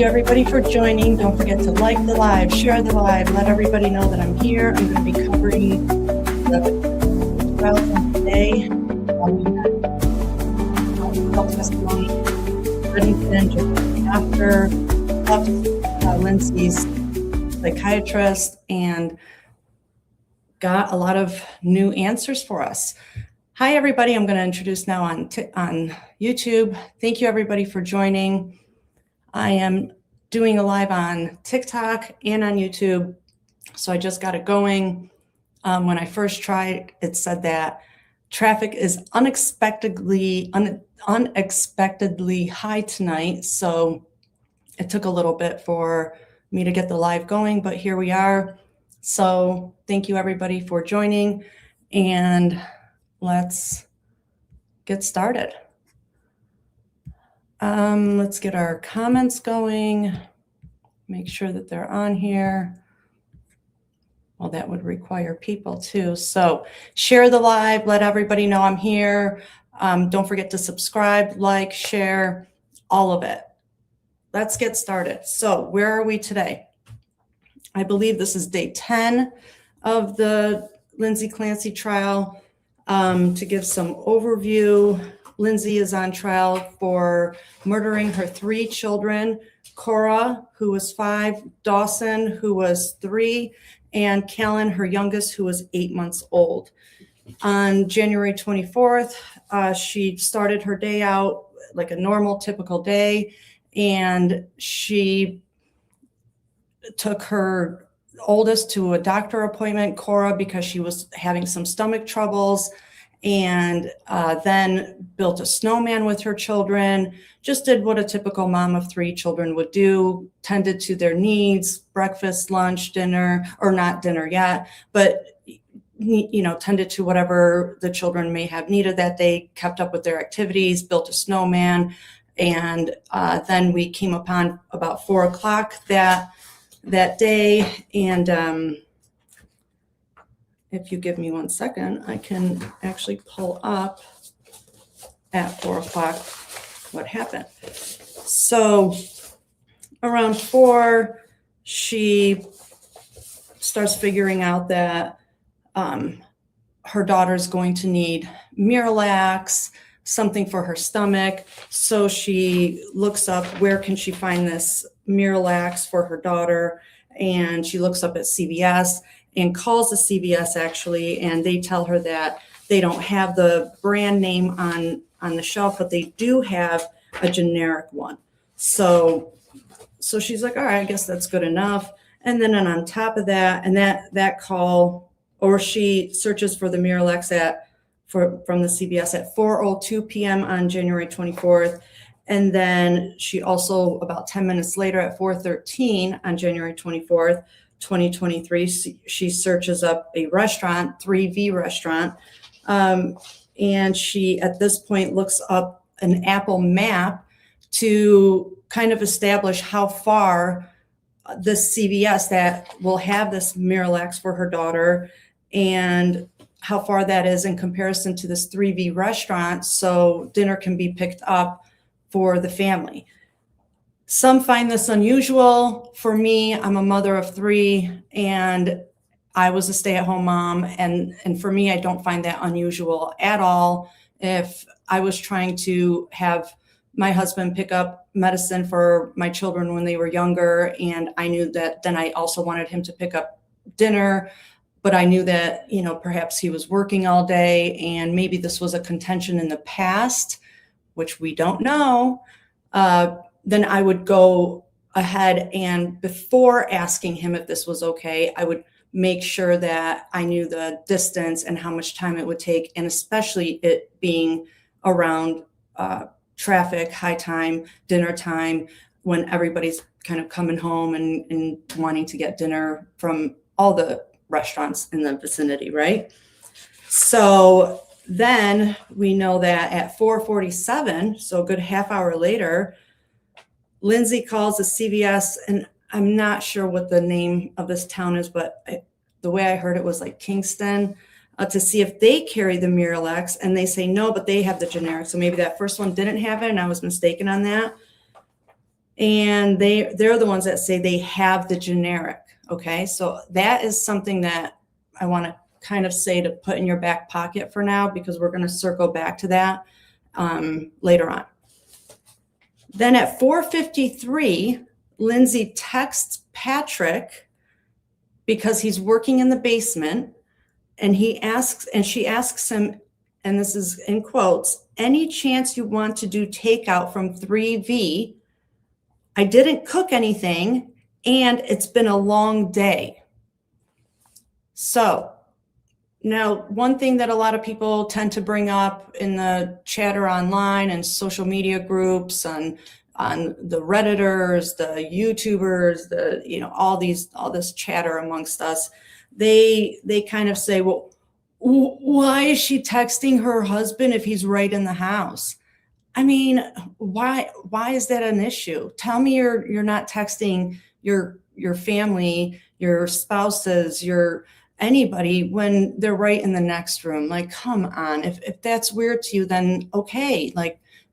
you everybody for joining. Don't forget to like the live, share the live, let everybody know that I'm here. I'm going to be covering the trial from today. Health testimony, Lindsay after Lindsay's psychiatrist, and got a lot of new answers for us. Hi, everybody. I'm going to introduce now on YouTube. Thank you, everybody, for joining. I am doing a live on TikTok and on YouTube, so I just got it going. When I first tried, it said that traffic is unexpectedly high tonight, so it took a little bit for me to get the live going, but here we are. So thank you, everybody, for joining, and let's get started. Let's get our comments going, make sure that they're on here. Well, that would require people too. So share the live, let everybody know I'm here. Don't forget to subscribe, like, share, all of it. Let's get started. So where are we today? I believe this is day 10 of the Lindsay Clancy trial. To give some overview, Lindsay is on trial for murdering her 3 children, Cora, who was 5, Dawson, who was 3, and Callan, her youngest, who was 8 months old. On January 24th, she started her day out like a normal, typical day, and she took her oldest to a doctor appointment, Cora, because she was having some stomach troubles, and then built a snowman with her children, just did what a typical mom of 3 children would do, tended to their needs, breakfast, lunch, dinner, or not dinner yet, but tended to whatever the children may have needed that day, kept up with their activities, built a snowman, and then we came upon about 4 o'clock that day, and if you give me 1 second, I can actually pull up at 4 o'clock what happened. So around 4, she starts figuring out that her daughter's going to need Miralax, something for her stomach. So she looks up, where can she find this Miralax for her daughter? And she looks up at CVS and calls the CVS actually, and they tell her that they don't have the brand name on the shelf, but they do have a generic one. So she's like, all right, I guess that's good enough. And then on top of that, and that call, or she searches for the Miralax from the CVS at 4:02 p.m. on January 24th. And then she also, about 10 minutes later at 4:13 on January 24th, 2023, she searches up a restaurant, 3V restaurant. And she, at this point, looks up an Apple map to kind of establish how far this CVS that will have this Miralax for her daughter and how far that is in comparison to this 3V restaurant, so dinner can be picked up for the family. Some find this unusual. For me, I'm a mother of 3, and I was a stay-at-home mom, and for me, I don't find that unusual at all. If I was trying to have my husband pick up medicine for my children when they were younger, and I knew that then I also wanted him to pick up dinner, but I knew that, perhaps he was working all day, and maybe this was a contention in the past, which we don't know, then I would go ahead and, before asking him if this was okay, I would make sure that I knew the distance and how much time it would take, and especially it being around traffic, high time, dinner time, when everybody's kind of coming home and wanting to get dinner from all the restaurants in the vicinity, right? So then we know that at 4:47, so a good half hour later, Lindsay calls the CVS, and I'm not sure what the name of this town is, but the way I heard it was like Kingston, to see if they carry the Miralax, and they say no, but they have the generic. So maybe that first one didn't have it, and I was mistaken on that. And they're the ones that say they have the generic. Okay, so that is something that I want to kind of say to put in your back pocket for now, because we're going to circle back to that later on. Then at 4:53, Lindsay texts Patrick because he's working in the basement, and she asks him, and this is in quotes, "Any chance you want to do takeout from 3V? I didn't cook anything, and it's been a long day." So now, one thing that a lot of people tend to bring up in the chatter online and social media groups, on the Redditors, the YouTubers, all this chatter amongst us, they kind of say, well, why is she texting her husband if he's right in the house? I mean, why is that an issue? Tell me you're not texting your family, your spouses, your anybody when they're right in the next room. Like, come on. If that's weird to you, then okay,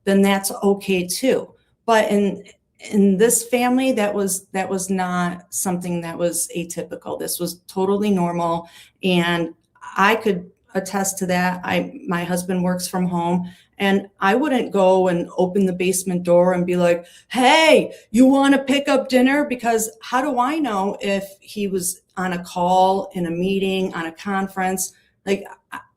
then that's okay too. But in this family, that was not something that was atypical. This was totally normal, and I could attest to that. My husband works from home, and I wouldn't go and open the basement door and be like, "Hey, you want to pick up dinner?" Because how do I know if he was on a call, in a meeting, on a conference? Like,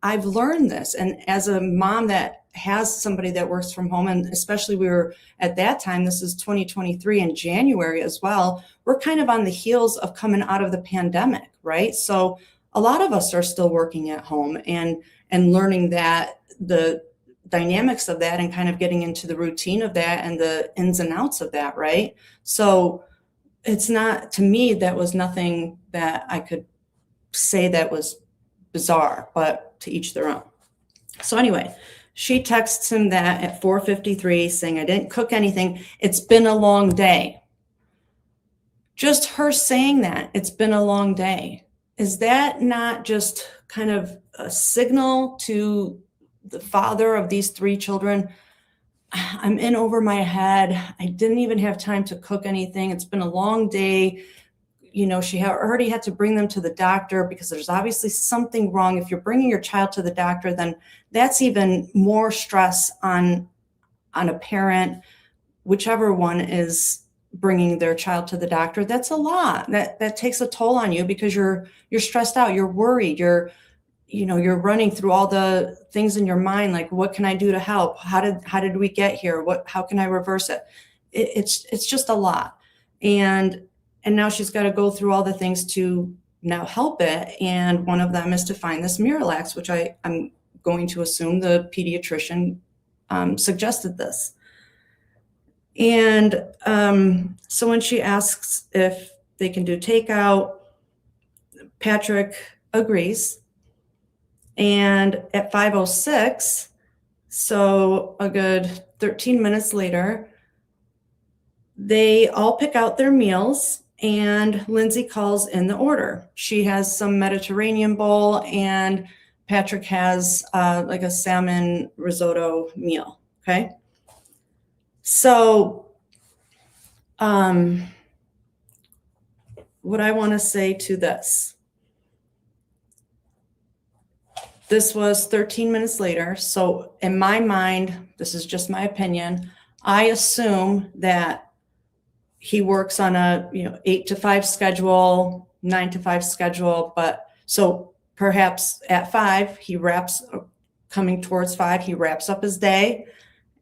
I've learned this. And as a mom that has somebody that works from home, and especially we were at that time, this is 2023 in January as well, we're kind of on the heels of coming out of the pandemic, right? So a lot of us are still working at home and learning that the dynamics of that, and kind of getting into the routine of that and the ins and outs of that, right? So it's not, to me, that was nothing that I could say that was bizarre, but to each their own. So anyway, she texts him that at 4:53 saying, "I didn't cook anything. It's been a long day." Just her saying that, "It's been a long day," is that not just kind of a signal to the father of these 3 children? I'm in over my head. I didn't even have time to cook anything. It's been a long day. She already had to bring them to the doctor because there's obviously something wrong. If you're bringing your child to the doctor, then that's even more stress on a parent, whichever one is bringing their child to the doctor. That's a lot. That takes a toll on you because you're stressed out. You're worried. You're running through all the things in your mind, like, what can I do to help? How did we get here? How can I reverse it? It's just a lot. And now she's got to go through all the things to now help it. And one of them is to find this Miralax, which I'm going to assume the pediatrician suggested this. And so when she asks if they can do takeout, Patrick agrees. And at 5:06, so a good 13 minutes later, they all pick out their meals, and Lindsay calls in the order. She has some Mediterranean bowl, and Patrick has like a salmon risotto meal. Okay. So what I want to say to this was 13 minutes later. So in my mind, this is just my opinion, I assume that he works on a 8 to 5 schedule, 9 to 5 schedule. But so perhaps at 5, coming towards 5, he wraps up his day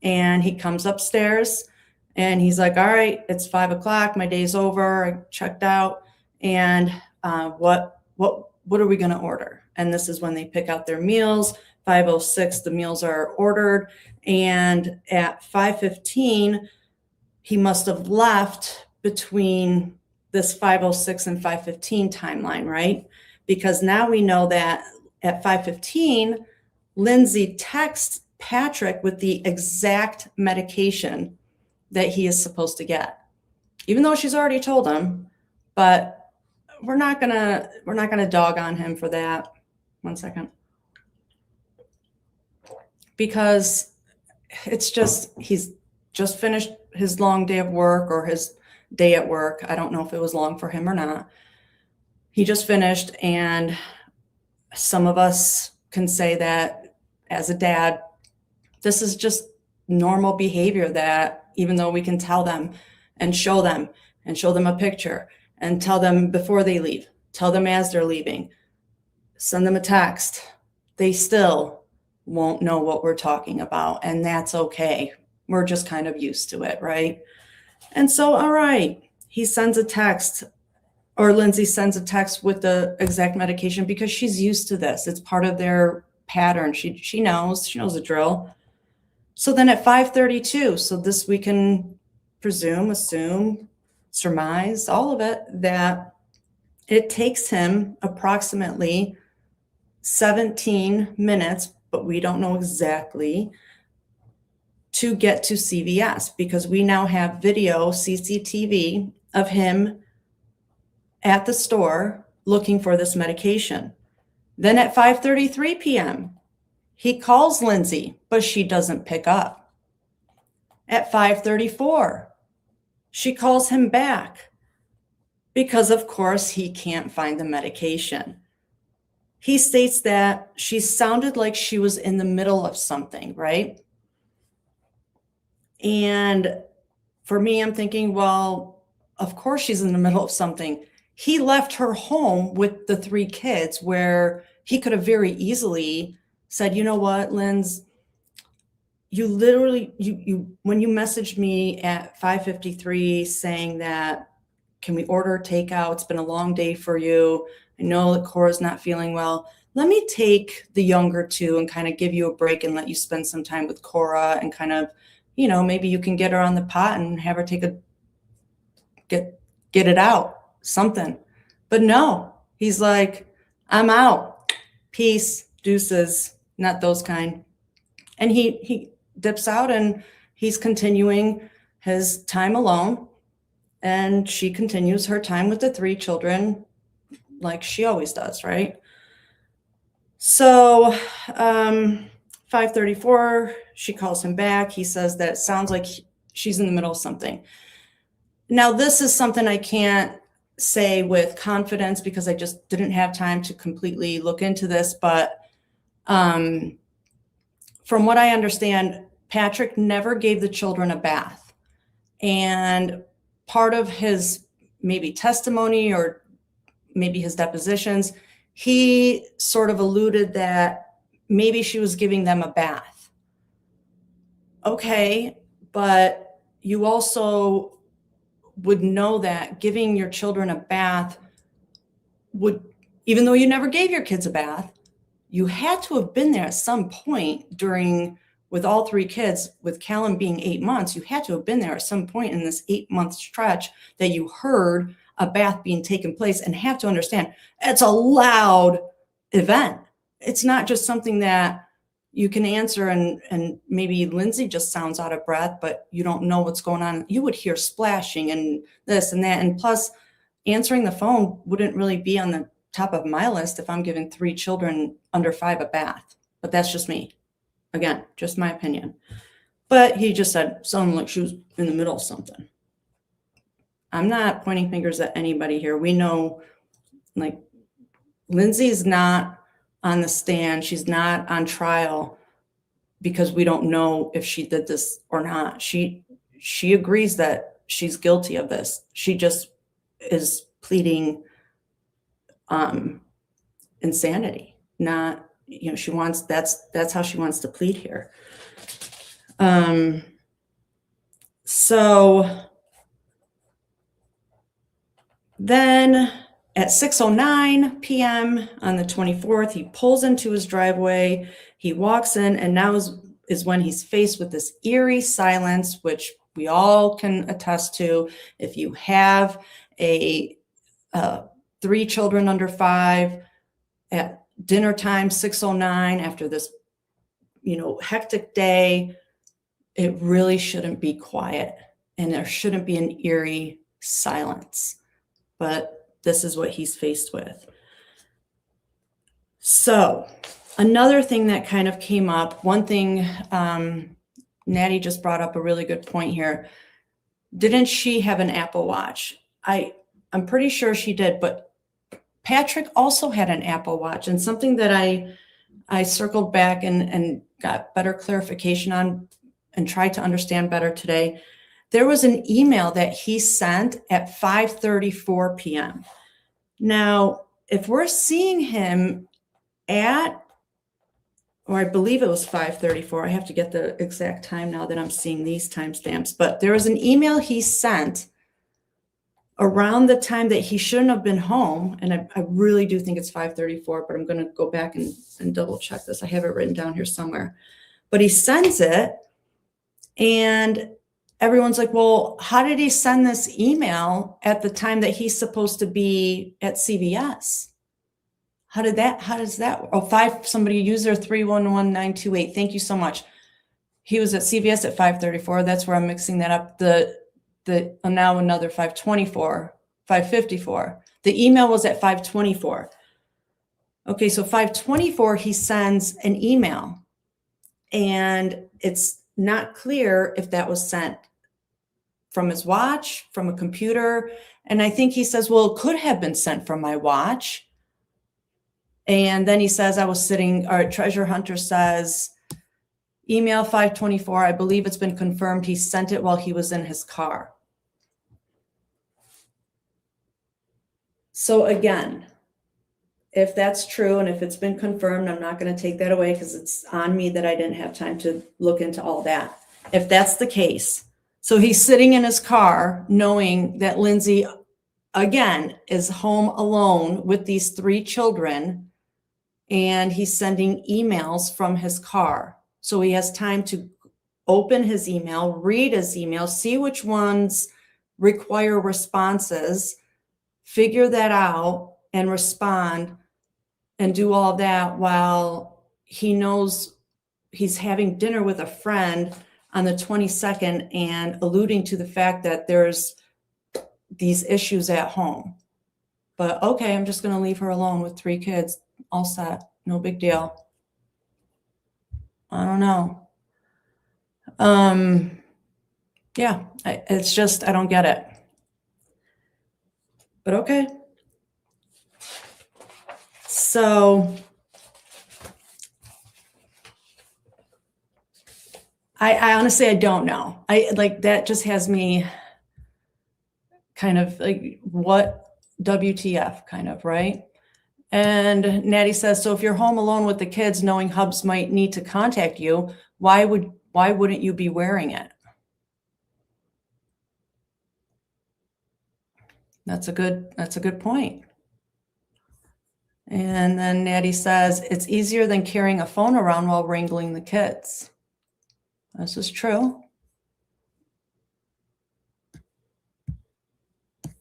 and he comes upstairs and he's like, "All right, it's 5 o'clock. My day's over. I checked out. And what are we going to order?" And this is when they pick out their meals. 5:06, the meals are ordered. And at 5:15, he must have left between this 5:06 and 5:15 timeline, right? Because now we know that at 5:15, Lindsay texts Patrick with the exact medication that he is supposed to get, even though she's already told him. But we're not gonna dog on him for that. One second. Because it's just, he's just finished his long day of work or his day at work. I don't know if it was long for him or not. He just finished, and some of us can say that as a dad, this is just normal behavior, that even though we can tell them and show them a picture and tell them before they leave, tell them as they're leaving, send them a text, they still won't know what we're talking about. And that's okay. We're just kind of used to it, right? And so, all right, he sends a text, or Lindsay sends a text with the exact medication because she's used to this. It's part of their pattern. She knows the drill. So then at 5:32, so this we can presume, assume, surmise, all of it, that it takes him approximately 17 minutes, but we don't know exactly, to get to CVS, because we now have video CCTV of him at the store looking for this medication. Then at 5:33 p.m., he calls Lindsay, but she doesn't pick up. At 5:34, she calls him back because, of course, he can't find the medication. He states that she sounded like she was in the middle of something, right? And for me, I'm thinking, well, of course she's in the middle of something. He left her home with the 3 kids, where he could have very easily said, you know what, Linz, you literally, when you messaged me at 5:53 saying that, can we order takeout? It's been a long day for you. I know that Cora's not feeling well. Let me take the younger 2 and kind of give you a break and let you spend some time with Cora, and kind of, maybe you can get her on the pot and have her get it out, something. But no, he's like, I'm out. Peace, deuces, not those kind. And he dips out, and he's continuing his time alone. And she continues her time with the 3 children like she always does, right? So 5:34, she calls him back. He says that it sounds like she's in the middle of something. Now, this is something I can't say with confidence because I just didn't have time to completely look into this. But from what I understand, Patrick never gave the children a bath. And part of his maybe testimony, or maybe his depositions, he sort of alluded that maybe she was giving them a bath. Okay, but you also would know that giving your children a bath would, even though you never gave your kids a bath, you had to have been there at some point during, with all 3 kids, with Callum being 8 months, you had to have been there at some point in this 8-month stretch that you heard a bath being taken place, and have to understand it's a loud event. It's not just something that you can answer and maybe Lindsay just sounds out of breath, but you don't know what's going on. You would hear splashing and this and that. And plus, answering the phone wouldn't really be on the top of my list if I'm giving 3 children under 5 a bath. But that's just me. Again, just my opinion. But he just said, sounded like she was in the middle of something. I'm not pointing fingers at anybody here. We know, like, Lindsay's not on the stand. She's not on trial because we don't know if she did this or not. She agrees that she's guilty of this. She just is pleading insanity. Not, she wants, that's how she wants to plead here. So then at 6:09 p.m. on the 24th, he pulls into his driveway. He walks in, and now is when he's faced with this eerie silence, which we all can attest to. If you have 3 children under 5 at dinner time, 6:09, after this, hectic day, it really shouldn't be quiet, and there shouldn't be an eerie silence. But this is what he's faced with. So another thing that kind of came up, one thing, Natty just brought up a really good point here. didn't she have an Apple Watch? I'm pretty sure she did, but Patrick also had an Apple Watch, and something that I circled back and got better clarification on and tried to understand better today. There was an email that he sent at 5:34 p.m. Now, if we're seeing him at, or I believe it was 5:34, I have to get the exact time now that I'm seeing these timestamps, but there was an email he sent around the time that he shouldn't have been home. And I really do think it's 5:34, but I'm going to go back and double check this. I have it written down here somewhere. But he sends it, and everyone's like, well, how did he send this email at the time that he's supposed to be at CVS? How does that, somebody user 311928. Thank you so much. He was at CVS at 5:34. That's where I'm mixing that up. Now another 5:24, 5:54. The email was at 5:24. Okay, so 5:24, he sends an email, and it's not clear if that was sent from his watch, from a computer. And I think he says, well, it could have been sent from my watch. And then he says, Treasure Hunter says, email 5:24, I believe it's been confirmed he sent it while he was in his car. So again, if that's true and if it's been confirmed, I'm not going to take that away because it's on me that I didn't have time to look into all that. If that's the case, so he's sitting in his car knowing that Lindsay, again, is home alone with these 3 children, and he's sending emails from his car. So he has time to open his email, read his email, see which ones require responses, figure that out and respond and do all that while he knows he's having dinner with a friend on the 22nd and alluding to the fact that there's these issues at home. But okay, I'm just going to leave her alone with 3 kids, all set, no big deal. I don't know. Yeah, it's just, I don't get it. But okay. So I honestly, I don't know. That just has me kind of like, what WTF kind of, right? And Natty says, so if you're home alone with the kids, knowing Hubs might need to contact you, why wouldn't you be wearing it? That's a good point. And then Natty says, it's easier than carrying a phone around while wrangling the kids. This is true.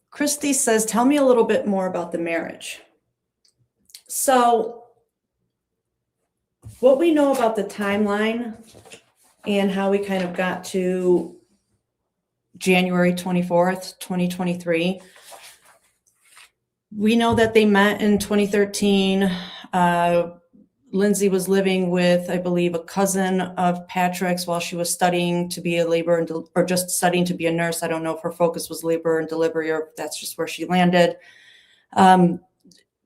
Christy says, tell me a little bit more about the marriage. So what we know about the timeline and how we kind of got to January 24th, 2023, we know that they met in 2013. Lindsay was living with, I believe, a cousin of Patrick's while she was studying to be a or just studying to be a nurse. I don't know if her focus was labor and delivery or if that's just where she landed.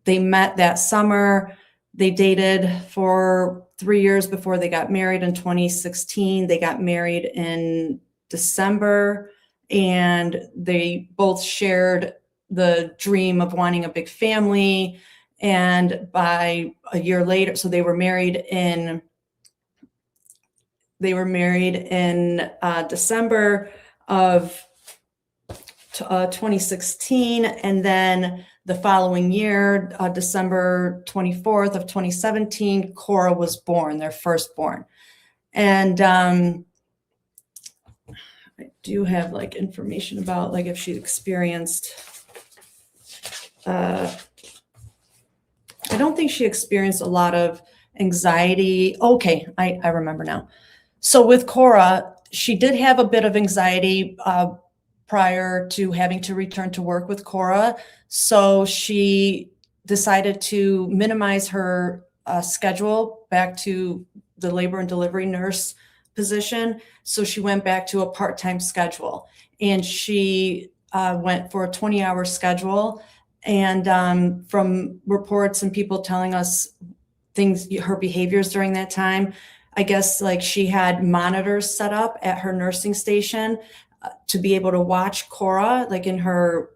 They met that summer. They dated for 3 years before they got married in 2016. They got married in December, and they both shared the dream of wanting a big family. And by a year later, so they were married in December of 2016. And then the following year, December 24th of 2017, Cora was born, their firstborn. And I do have like information about like if she experienced, I don't think she experienced a lot of anxiety. Okay, I remember now. So with Cora, she did have a bit of anxiety prior to having to return to work with Cora. So she decided to minimize her schedule back to the labor and delivery nurse position. So she went back to a part-time schedule. and she went for a 20-hour schedule. And from reports and people telling us her behaviors during that time, I guess like she had monitors set up at her nursing station to be able to watch Cora, like in her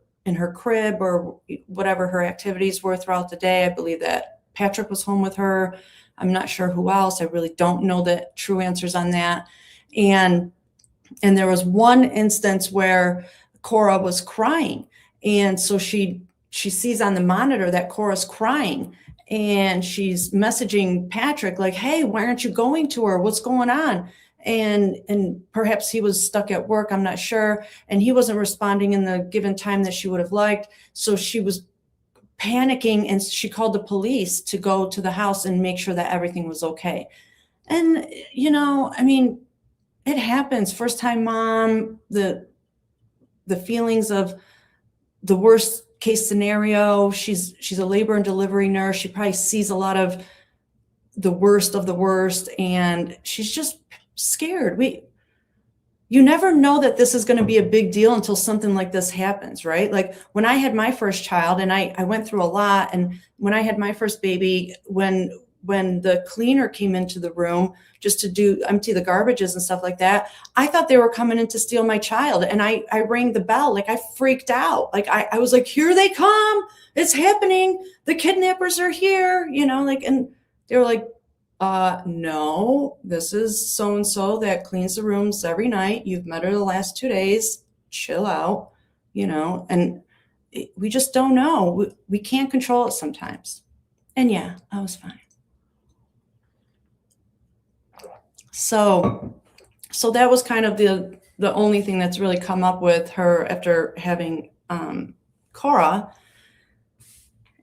crib or whatever her activities were throughout the day. I believe that Patrick was home with her. I'm not sure who else. I really don't know the true answers on that. And there was one instance where Cora was crying. And so she sees on the monitor that Cora's crying, and she's messaging Patrick like, hey, why aren't you going to her? What's going on? And perhaps he was stuck at work. I'm not sure. And he wasn't responding in the given time that she would have liked. So she was panicking, and she called the police to go to the house and make sure that everything was okay. And, I mean, it happens. First time mom, the feelings of the worst case scenario. She's a labor and delivery nurse. She probably sees a lot of the worst, and she's just scared. You never know that this is going to be a big deal until something like this happens, right? Like when I had my first child, and I went through a lot, and when I had my first baby, when the cleaner came into the room just to empty the garbages and stuff like that, I thought they were coming in to steal my child. And I rang the bell. Like I freaked out. Like I was like, here they come. It's happening. The kidnappers are here, and they were like, no, this is so-and-so that cleans the rooms every night. You've met her the last 2 days. Chill out, and we just don't know. We can't control it sometimes. And yeah, I was fine. So that was kind of the only thing that's really come up with her after having Cora.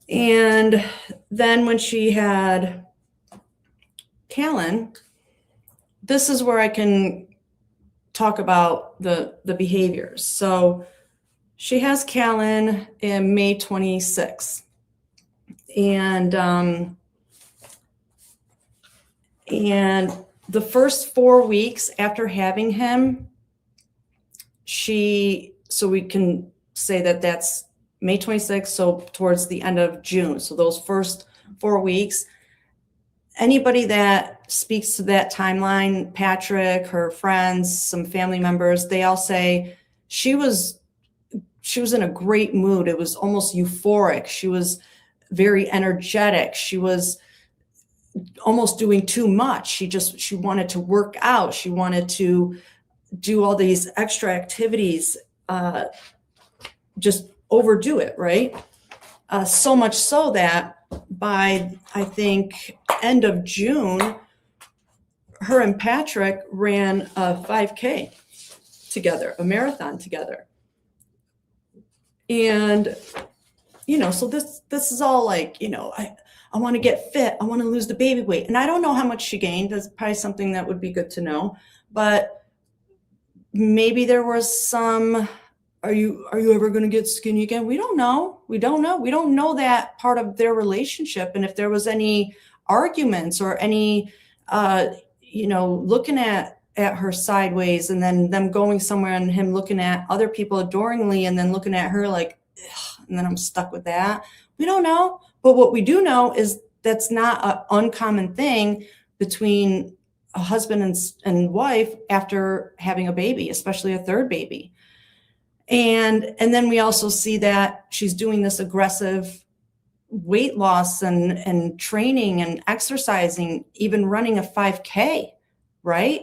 And then when she had Callan, this is where I can talk about the behaviors. So she has Callan in May 26th. And the first 4 weeks after having him, so we can say that that's May 26th, so towards the end of June. So those first 4 weeks, anybody that speaks to that timeline, Patrick, her friends, some family members, they all say she was in a great mood. It was almost euphoric. She was very energetic. She was almost doing too much. She wanted to work out. She wanted to do all these extra activities, just overdo it, right? So much so that by, I think, end of June, her and Patrick ran a 5K together, a marathon together. And, so this is all like, I want to get fit. I want to lose the baby weight. And I don't know how much she gained. That's probably something that would be good to know. But maybe there was some, are you ever going to get skinny again? We don't know. We don't know that part of their relationship. And if there was any arguments or any, looking at her sideways, and then them going somewhere and him looking at other people adoringly and then looking at her like, ugh, and then I'm stuck with that. We don't know. But what we do know is that's not an uncommon thing between a husband and wife after having a baby, especially a third baby. And then we also see that she's doing this aggressive weight loss and training and exercising, even running a 5K, right?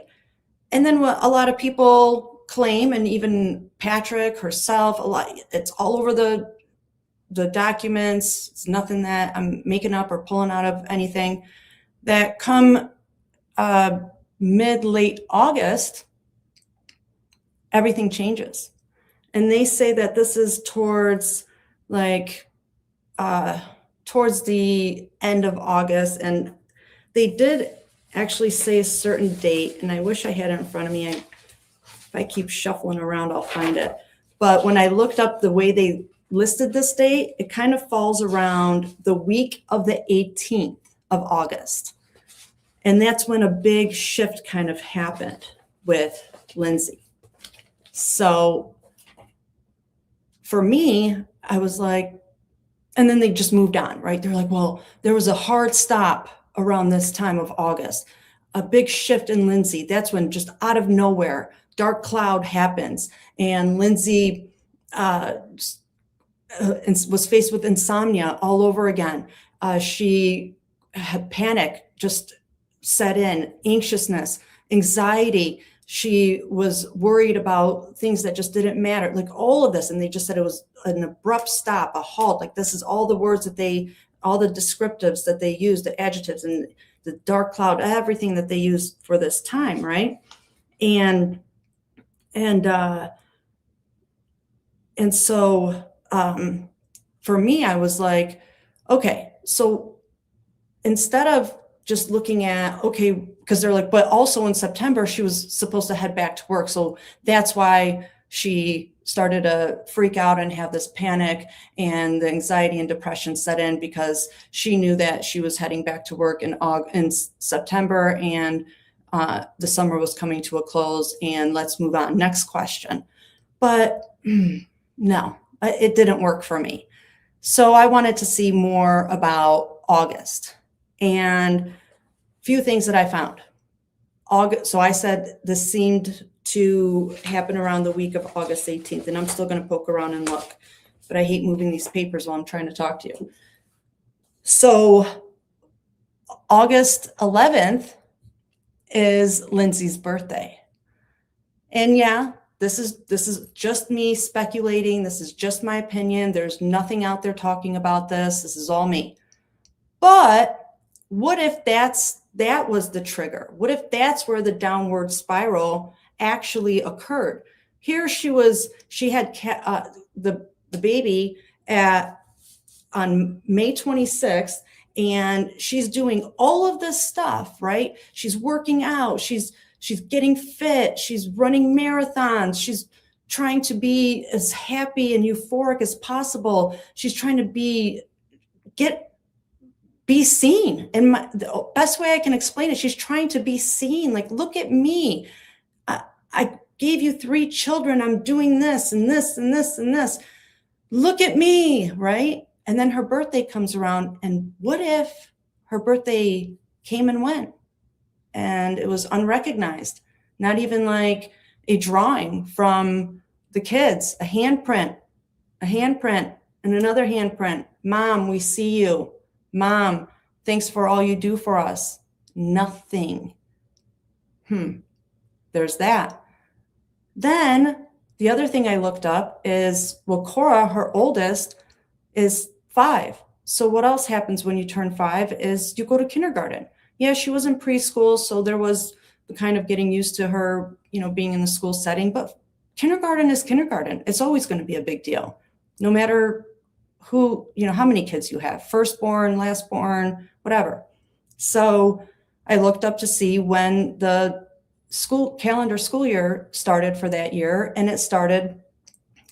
And then what a lot of people claim, and even Patrick herself, it's all over the documents. It's nothing that I'm making up or pulling out of anything, that come mid-late August, everything changes. And they say that this is towards the end of August. And they did actually say a certain date, and I wish I had it in front of me. If I keep shuffling around, I'll find it. But when I looked up the way they listed this date, it kind of falls around the week of the 18th of August. And that's when a big shift kind of happened with Lindsay. So for me, I was like, and then they just moved on, right? They're like, well, there was a hard stop around this time of August, a big shift in Lindsay. That's when just out of nowhere, dark cloud happens. And Lindsay was faced with insomnia all over again. She had panic just set in, anxiousness, anxiety. She was worried about things that just didn't matter, like all of this. And they just said it was an abrupt stop, a halt. Like this is all the words that all the descriptives that they use, the adjectives and the dark cloud, everything that they use for this time, right? And so for me, I was like, okay, so instead of just looking at, okay, because they're like, but also in September, she was supposed to head back to work. So that's why she started to freak out and have this panic, and the anxiety and depression set in because she knew that she was heading back to work in September, and the summer was coming to a close, and let's move on. Next question. But no, it didn't work for me. So I wanted to see more about August, and a few things that I found. So I said this seemed to happen around the week of August 18th, and I'm still going to poke around and look, but I hate moving these papers while I'm trying to talk to you. So August 11th is Lindsay's birthday. And yeah, this is just me speculating. This is just my opinion. There's nothing out there talking about this. This is all me. But what if that was the trigger? What if that's where the downward spiral actually occurred? Here she had the baby on May 26th, and she's doing all of this stuff, right? She's working out. She's getting fit. She's running marathons. She's trying to be as happy and euphoric as possible. She's trying to be seen. And the best way I can explain it, she's trying to be seen. Like, look at me. I gave you 3 children. I'm doing this and this and this and this. Look at me, right? And then her birthday comes around. And what if her birthday came and went and it was unrecognized? Not even like a drawing from the kids, a handprint, and another handprint. Mom, we see you. Mom, thanks for all you do for us. Nothing. There's that. Then the other thing I looked up is, well, Cora, her oldest, is 5. So what else happens when you turn 5 is you go to kindergarten. Yeah, she was in preschool, so there was the kind of getting used to her, being in the school setting. But kindergarten is kindergarten. It's always going to be a big deal, no matter who, how many kids you have, firstborn, lastborn, whatever. So I looked up to see when the school year started for that year, and it started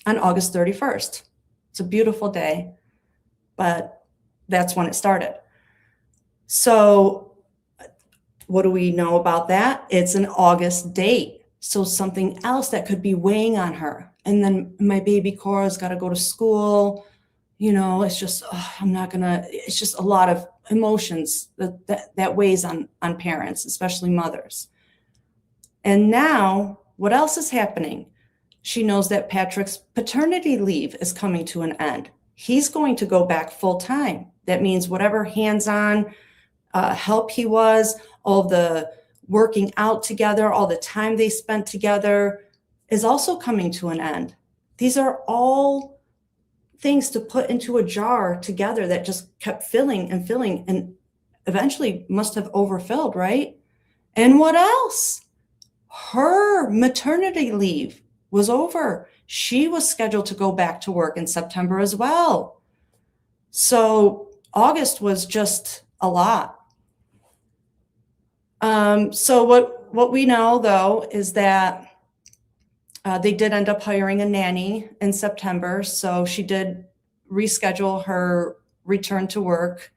on August 31st. It's a beautiful day, but that's when it started. So what do we know about that? It's an August date. So something else that could be weighing on her. And then my baby Cora's got to go to school. It's just, it's just a lot of emotions that weighs on parents, especially mothers. And now what else is happening? She knows that Patrick's paternity leave is coming to an end. He's going to go back full time. That means whatever hands-on help he was, all the working out together, all the time they spent together is also coming to an end. These are all things to put into a jar together that just kept filling and eventually must have overfilled, right? And what else? Her maternity leave was over. She was scheduled to go back to work in September as well. So August was just a lot. So what we know, though, is that they did end up hiring a nanny in September. So she did reschedule her return to work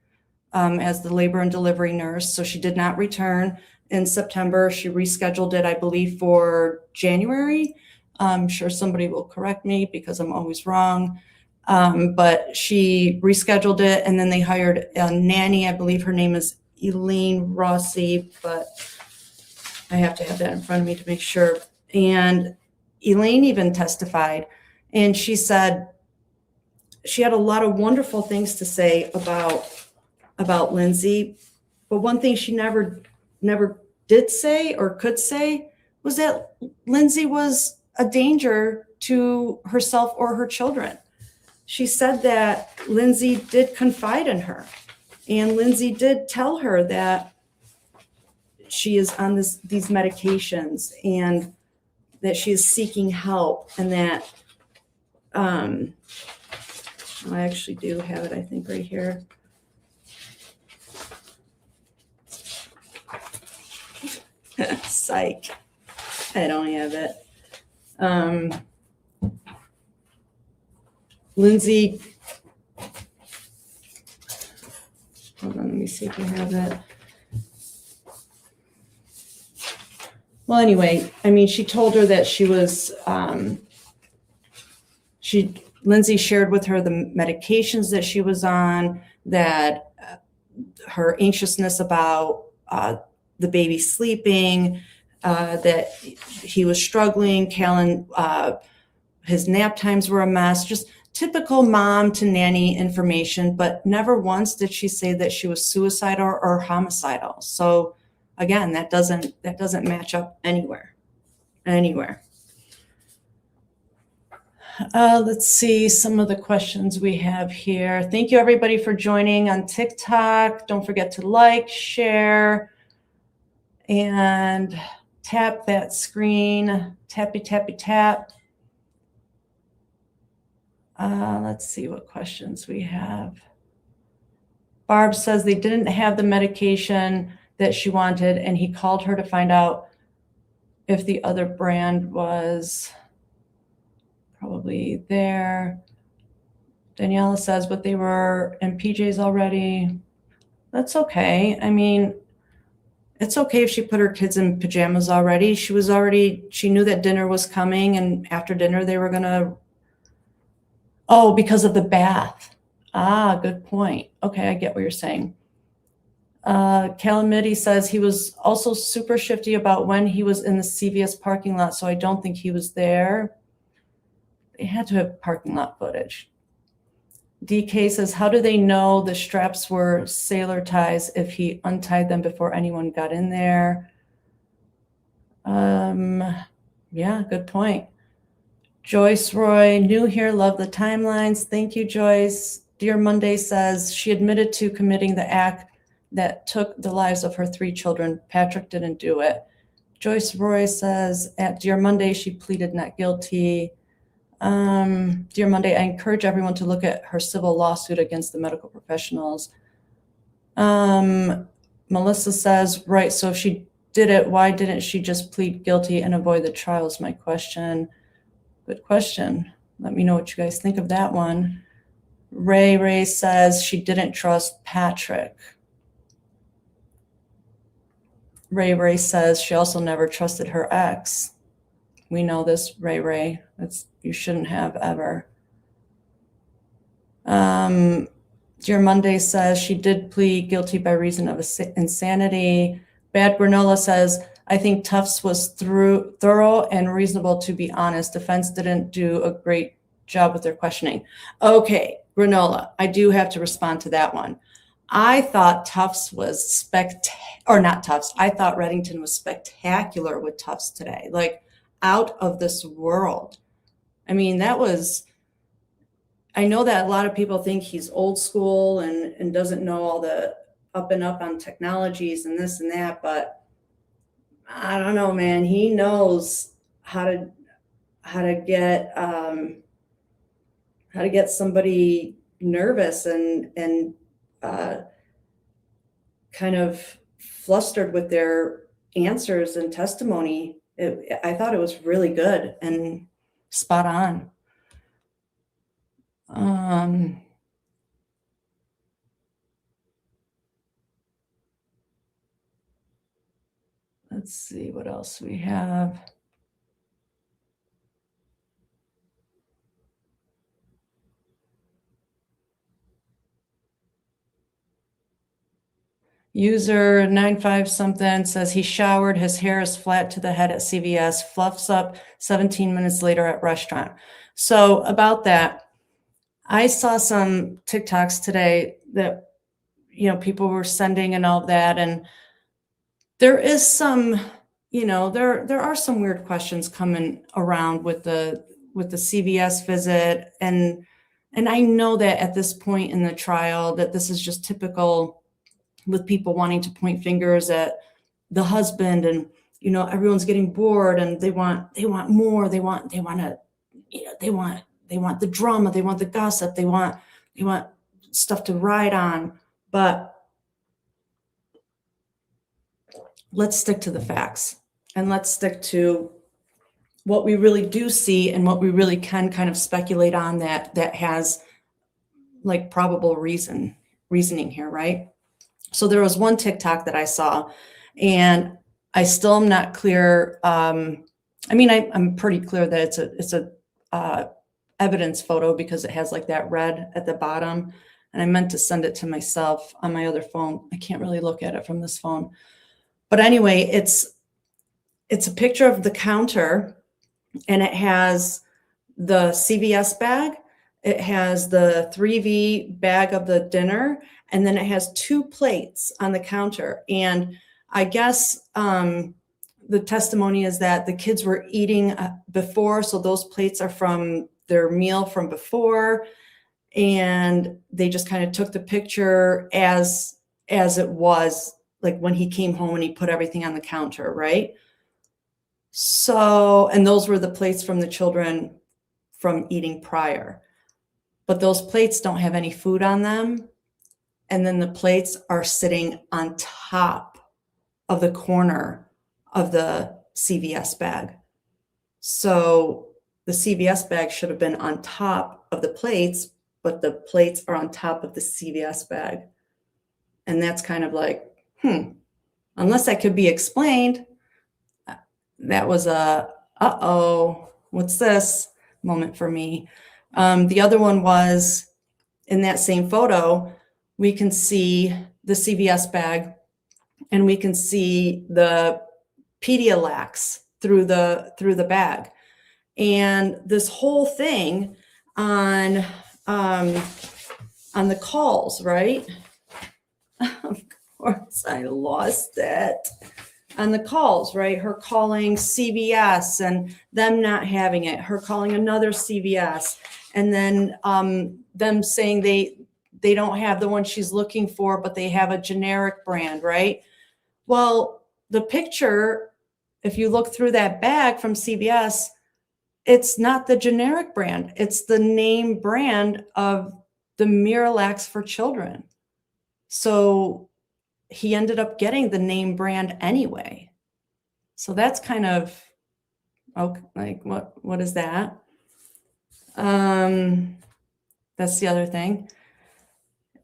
as the labor and delivery nurse. So she did not return in September. She rescheduled it, I believe, for January. I'm sure somebody will correct me because I'm always wrong. But she rescheduled it, and then they hired a nanny. I believe her name is Elaine Rossi, but I have to have that in front of me to make sure. And Elaine even testified, and she said she had a lot of wonderful things to say about Lindsay, but one thing she never did say or could say was that Lindsay was a danger to herself or her children. She said that Lindsay did confide in her, and Lindsay did tell her that she is on these medications and that she is seeking help, and that I actually do have it, I think, right here. Psych. I don't have it. Lindsay, hold on, let me see if I have it. Well, anyway, I mean, she told her that she was, Lindsay shared with her the medications that she was on, that her anxiousness about the baby sleeping, that he was struggling. Callan, his nap times were a mess, just typical mom to nanny information, but never once did she say that she was suicidal or homicidal. So again, that doesn't match up anywhere. Let's see some of the questions we have here. Thank you everybody for joining on TikTok. Don't forget to like, share, and tap that screen. Tappy, tappy, tap. Let's see what questions we have. Barb says they didn't have the medication that she wanted, and he called her to find out if the other brand was probably there. Daniela says, but they were in PJs already. That's okay. I mean, it's okay if she put her kids in pajamas already. She knew that dinner was coming, and after dinner they were gonna, because of the bath. Good point. Okay, I get what you're saying. Calamity says he was also super shifty about when he was in the CVS parking lot, so I don't think he was there. They had to have parking lot footage. DK says, how do they know the straps were sailor ties if he untied them before anyone got in there? Yeah, good point. Joyce Roy, new here, love the timelines. Thank you, Joyce. Dear Monday says she admitted to committing the act that took the lives of her 3 children. Patrick didn't do it. Joyce Roy says at Dear Monday, she pleaded not guilty. Dear Monday, I encourage everyone to look at her civil lawsuit against the medical professionals. Melissa says, right, so if she did it, why didn't she just plead guilty and avoid the trial is my question. Good question. Let me know what you guys think of that one. Ray says she didn't trust Patrick. Ray says she also never trusted her ex. We know this, Ray. You shouldn't have ever. Dear Monday says she did plead guilty by reason of insanity. Bad Granola says, I think Tufts was thorough and reasonable, to be honest. Defense didn't do a great job with their questioning. Okay, Granola, I do have to respond to that one. I thought Tufts was I thought Reddington was spectacular with Tufts today, like out of this world. I mean, I know that a lot of people think he's old school and doesn't know all the up and up on technologies and this and that, but I don't know, man. He knows how to get somebody nervous and kind of flustered with their answers and testimony. I thought it was really good and spot on. Let's see what else we have. User 95 something says he showered, his hair is flat to the head at CVS, fluffs up 17 minutes later at restaurant. So about that, I saw some TikToks today that, people were sending and all that. And there is some, there are some weird questions coming around with the CVS visit. And I know that at this point in the trial that this is just typical with people wanting to point fingers at the husband, and everyone's getting bored and they want more. They want the drama, they want the gossip, they want stuff to ride on. But let's stick to the facts, and let's stick to what we really do see and what we really can kind of speculate on that has like probable reasoning here, right? So there was one TikTok that I saw, and I still am not clear. I'm pretty clear that it's a evidence photo because it has like that red at the bottom. And I meant to send it to myself on my other phone. I can't really look at it from this phone. But anyway, it's a picture of the counter, and it has the CVS bag. It has the 3V bag of the dinner, and then it has 2 plates on the counter. And I guess the testimony is that the kids were eating before, so those plates are from their meal from before, and they just kind of took the picture as it was, like when he came home and he put everything on the counter, right? So, and those were the plates from the children from eating prior. But those plates don't have any food on them. And then the plates are sitting on top of the corner of the CVS bag. So the CVS bag should have been on top of the plates, but the plates are on top of the CVS bag. And that's kind of like, unless that could be explained. That was a, what's this moment for me. The other one was in that same photo, we can see the CVS bag, and we can see the Pedialax through the bag. And this whole thing on the calls, right? Of course, I lost it. On the calls, right? Her calling CVS and them not having it, her calling another CVS, and then them saying they don't have the one she's looking for, but they have a generic brand, right? Well, the picture, if you look through that bag from CVS, it's not the generic brand. It's the name brand of the Miralax for children. So he ended up getting the name brand anyway. So that's kind of, okay, like what is that? That's the other thing.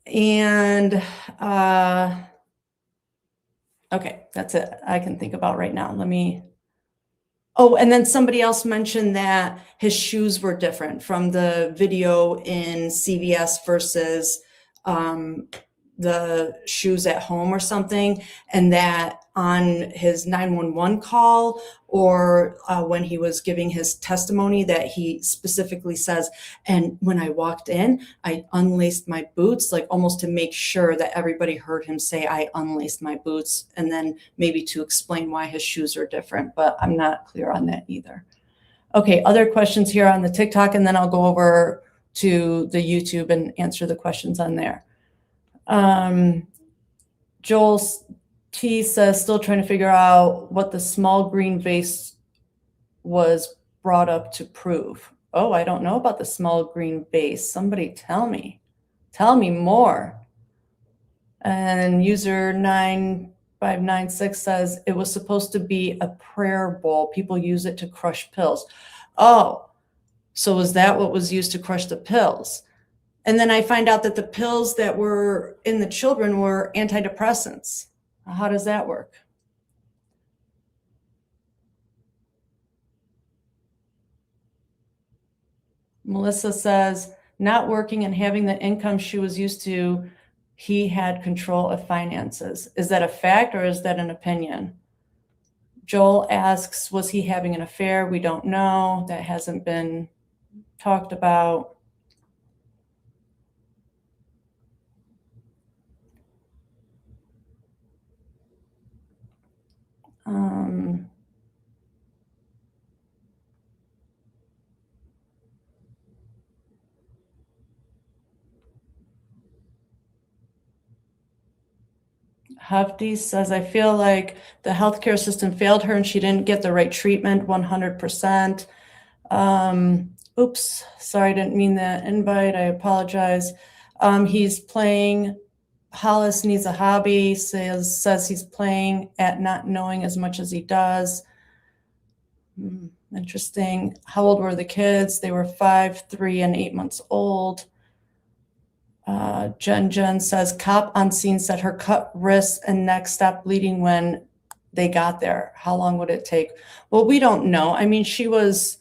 And okay, that's it I can think about right now. And then somebody else mentioned that his shoes were different from the video in CVS versus the shoes at home or something, and that on his 911 call or when he was giving his testimony that he specifically says, and when I walked in, I unlaced my boots, like almost to make sure that everybody heard him say, I unlaced my boots, and then maybe to explain why his shoes are different, but I'm not clear on that either. Okay, other questions here on the TikTok, and then I'll go over to the YouTube and answer the questions on there. Joel T says, still trying to figure out what the small green vase was brought up to prove. Oh, I don't know about the small green vase. Somebody tell me more. And user 9596 says it was supposed to be a prayer bowl. People use it to crush pills. Oh, so was that what was used to crush the pills? And then I find out that the pills that were in the children were antidepressants. How does that work? Melissa says, not working and having the income she was used to, he had control of finances. Is that a fact or is that an opinion? Joel asks, was he having an affair? We don't know. That hasn't been talked about. Hafti says, I feel like the healthcare system failed her and she didn't get the right treatment 100%. Oops, sorry, I didn't mean that invite. I apologize. He's playing. Hollis needs a hobby, says he's playing at not knowing as much as he does. Interesting. How old were the kids? They were 5, 3, and 8 months old. Jen says, cop on scene said her cut wrists and neck stopped bleeding when they got there. How long would it take? Well, we don't know. I mean, she was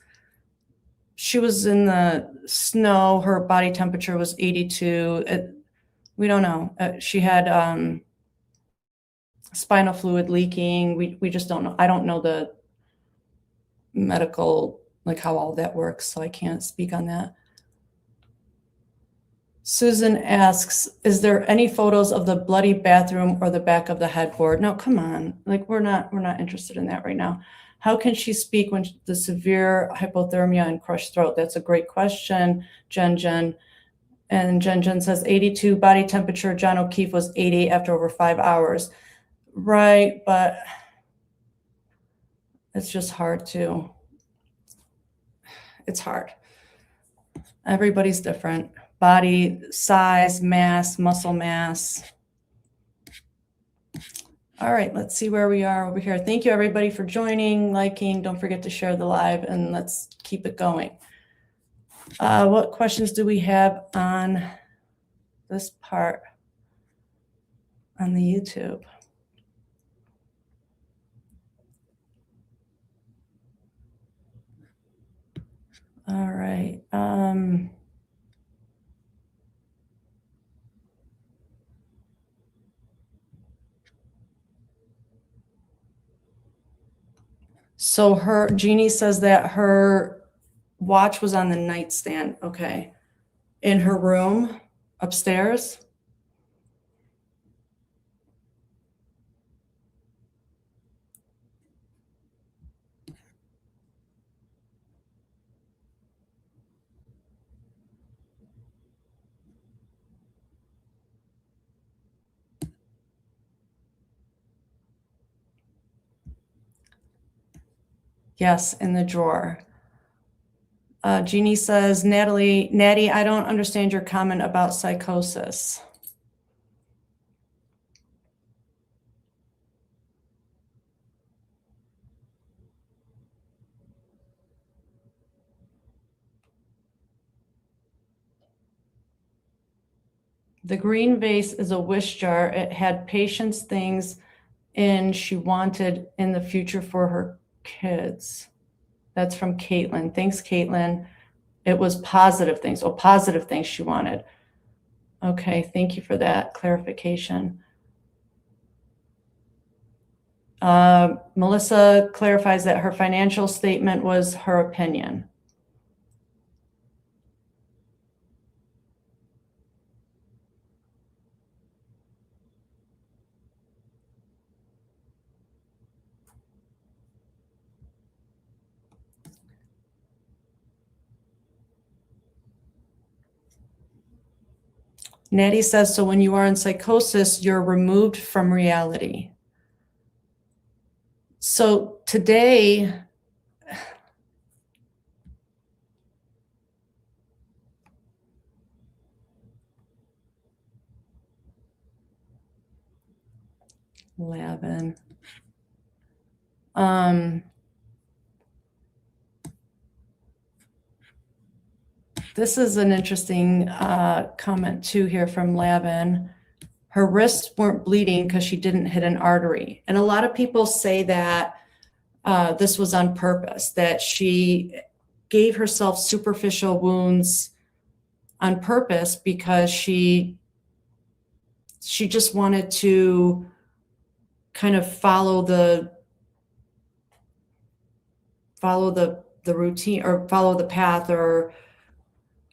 in the snow. Her body temperature was 82. We don't know. She had spinal fluid leaking. We just don't know. I don't know the medical, like how all that works, so I can't speak on that. Susan asks, is there any photos of the bloody bathroom or the back of the headboard? No, come on. Like we're not interested in that right now. How can she speak when the severe hypothermia and crushed throat? That's a great question, Jen. And Jen says 82 body temperature. John O'Keefe was 80 after over 5 hours. Right, but it's just hard to, it's hard. Everybody's different. Body size, mass, muscle mass. All right, let's see where we are over here. Thank you everybody for joining, liking. Don't forget to share the live and let's keep it going. What questions do we have on this part on the YouTube? All right. So Jeannie says that her watch was on the nightstand. Okay. In her room upstairs. Yes, in the drawer. Jeannie says, Natty, I don't understand your comment about psychosis. The green vase is a wish jar. It had patience things in she wanted in the future for her kids. That's from Caitlin. Thanks, Caitlin. It was positive things. Oh, positive things she wanted. Okay, thank you for that clarification. Melissa clarifies that her financial statement was her opinion. Natty says, so when you are in psychosis, you're removed from reality. So today, Lavin. This is an interesting comment too here from Lavin. Her wrists weren't bleeding because she didn't hit an artery. And a lot of people say that this was on purpose, that she gave herself superficial wounds on purpose because she she just wanted to kind of follow the routine, or follow the path, or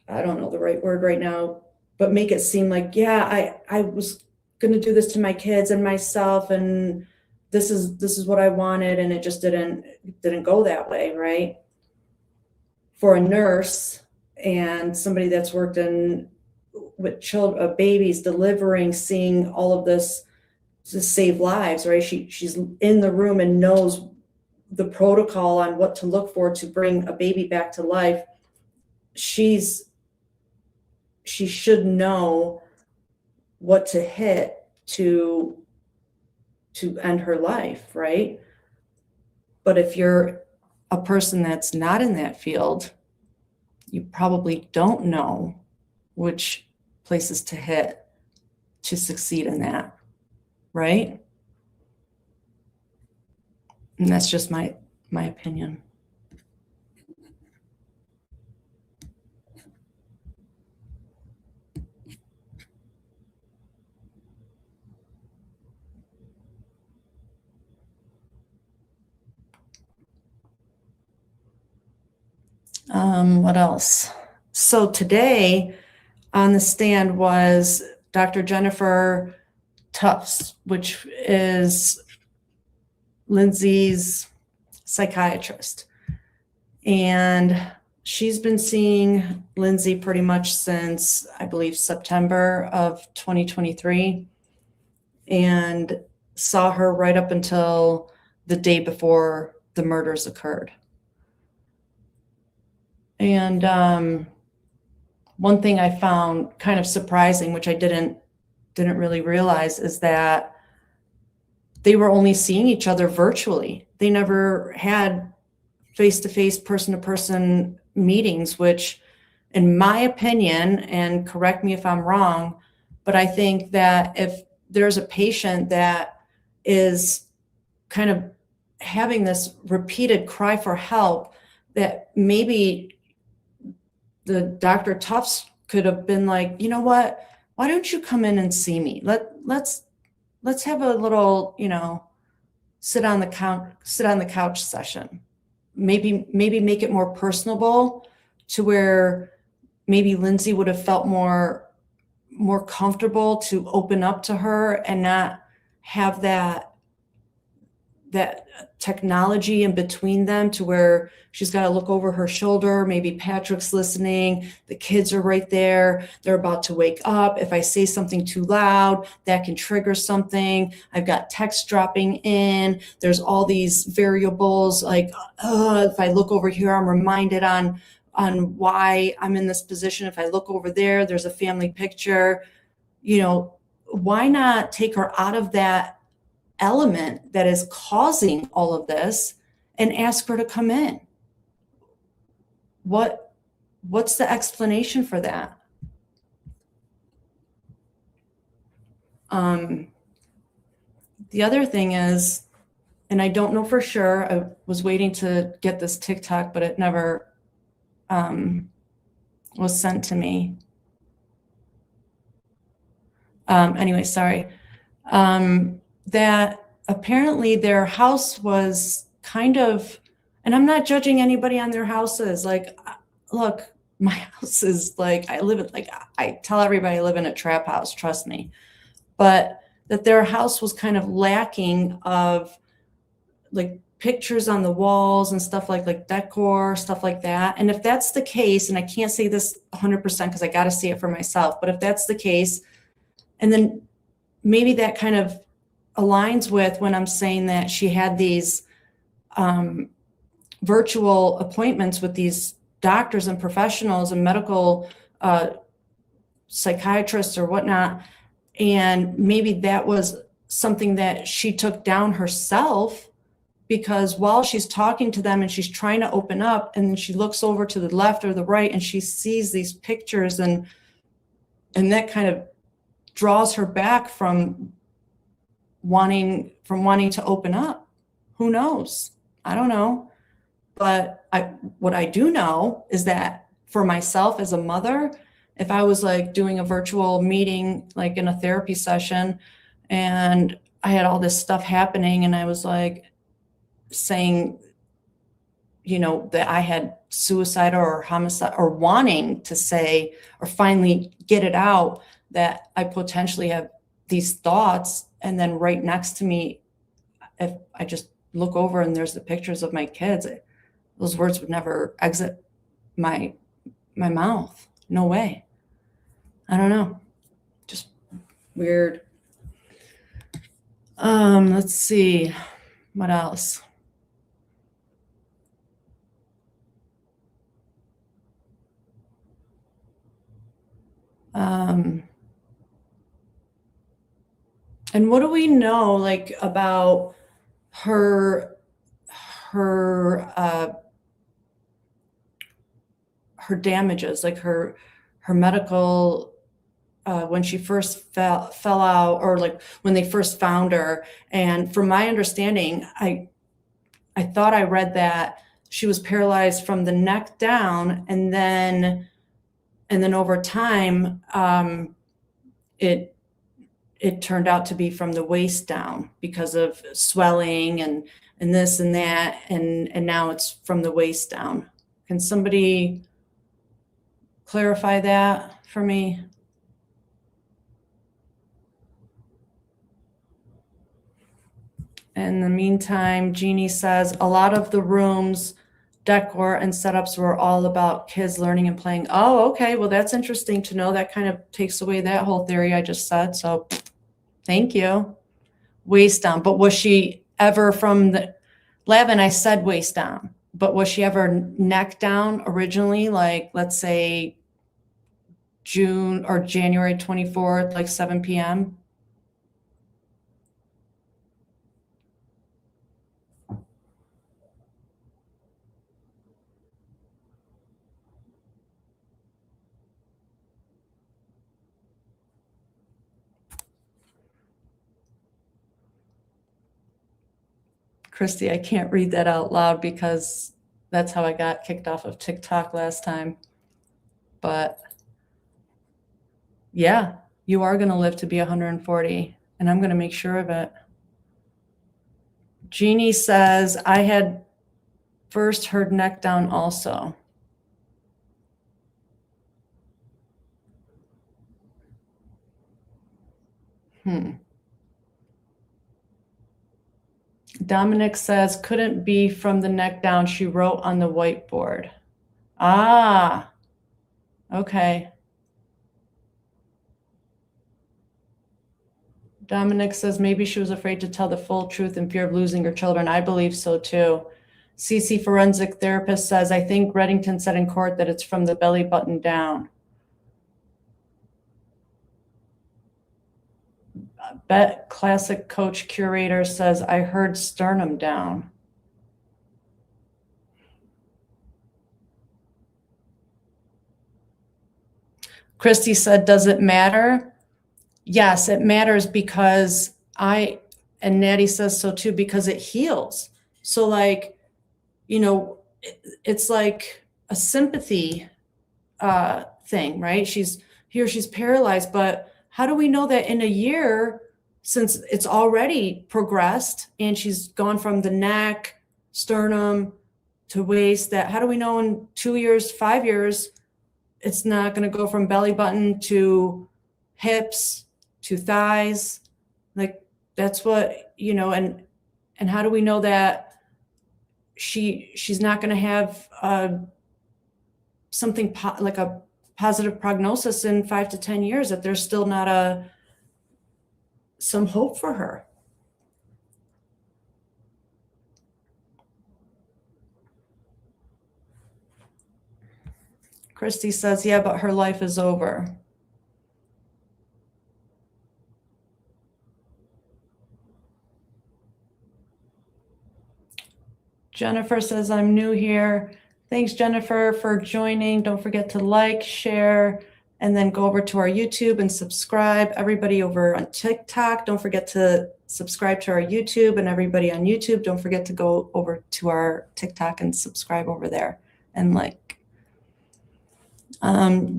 I don't know the right word right now, but make it seem like, yeah, I was going to do this to my kids and myself, and this is what I wanted, and it just didn't go that way, right? For a nurse and somebody that's worked with children, babies, delivering, seeing all of this to save lives, right? She's in the room and knows the protocol on what to look for to bring a baby back to life. She should know what to hit to end her life, right? But if you're a person that's not in that field, you probably don't know which places to hit to succeed in that, right? And that's just my opinion. What else? So today on the stand was Dr. Jennifer Tufts, which is Lindsay's psychiatrist. And she's been seeing Lindsay pretty much since, I believe, September of 2023, and saw her right up until the day before the murders occurred. And one thing I found kind of surprising, which I didn't really realize, is that they were only seeing each other virtually. They never had face-to-face, person-to-person meetings, which, in my opinion, and correct me if I'm wrong, but I think that if there's a patient that is kind of having this repeated cry for help, that maybe the Dr. Tufts could have been like, you know what, why don't you come in and see me? Let's have a little, sit on the couch session. Maybe make it more personable, to where maybe Lindsay would have felt more comfortable to open up to her and not have that technology in between them, to where she's got to look over her shoulder. Maybe Patrick's listening. The kids are right there. They're about to wake up. If I say something too loud, that can trigger something. I've got text dropping in. There's all these variables, like, if I look over here, I'm reminded on why I'm in this position. If I look over there, there's a family picture. Why not take her out of that element that is causing all of this and ask her to come in? What's the explanation for that? The other thing is, and I don't know for sure, I was waiting to get this TikTok, but it never was sent to me. Anyway, sorry. That apparently their house was kind of, and I'm not judging anybody on their houses. Like, look, my house is like, I tell everybody I live in a trap house, trust me. But that their house was kind of lacking of like pictures on the walls and stuff like decor, stuff like that. And if that's the case, and I can't say this 100% because I got to see it for myself, but if that's the case, and then maybe that kind of aligns with when I'm saying that she had these virtual appointments with these doctors and professionals and medical psychiatrists or whatnot. And maybe that was something that she took down herself, because while she's talking to them and she's trying to open up, and she looks over to the left or the right and she sees these pictures, and that kind of draws her back from wanting to open up. Who knows? I don't know. But what I do know is that for myself as a mother, if I was like doing a virtual meeting, like in a therapy session, and I had all this stuff happening and I was like saying, you know, that I had suicidal or homicide, or wanting to say, or finally get it out that I potentially have these thoughts. And then right next to me, if I just look over and there's the pictures of my kids, those words would never exit my mouth. No way. I don't know. Just weird. Let's see. What else? And what do we know, like, about her damages, like her medical, when she first fell out, or like when they first found her? And from my understanding, I thought I read that she was paralyzed from the neck down, and then over time, it turned out to be from the waist down because of swelling and this and that, and now it's from the waist down. Can somebody clarify that for me? In the meantime, Jeannie says a lot of the rooms, decor and setups were all about kids learning and playing. Oh, okay. Well, that's interesting to know. That kind of takes away that whole theory I just said. So thank you. Waist down. But was she ever from the lab? And I said waist down, but was she ever neck down originally? Like, let's say June or January 24th, like 7 p.m. Christy, I can't read that out loud because that's how I got kicked off of TikTok last time. But yeah, you are going to live to be 140, and I'm going to make sure of it. Jeannie says, I had first heard neck down also. Dominic says, couldn't be from the neck down. She wrote on the whiteboard. Ah, okay. Dominic says, maybe she was afraid to tell the full truth in fear of losing her children. I believe so too. CC forensic therapist says, I think Reddington said in court that it's from the belly button down. Bet classic coach curator says, I heard sternum down. Christy said, does it matter? Yes, it matters, because and Natty says so too, because it heals. So like, you know, it's like a sympathy thing, right? She's paralyzed, but how do we know that in a year, since it's already progressed and she's gone from the neck, sternum to waist, that how do we know in 2 years, 5 years, it's not going to go from belly button to hips to thighs? Like, that's what, you know, and how do we know that she's not going to have something like a positive prognosis in 5 to 10 years, that there's still not some hope for her? Christy says, yeah, but her life is over. Jennifer says, I'm new here. Thanks, Jennifer, for joining. Don't forget to like, share, and then go over to our YouTube and subscribe. Everybody over on TikTok, don't forget to subscribe to our YouTube, and everybody on YouTube, don't forget to go over to our TikTok and subscribe over there and like.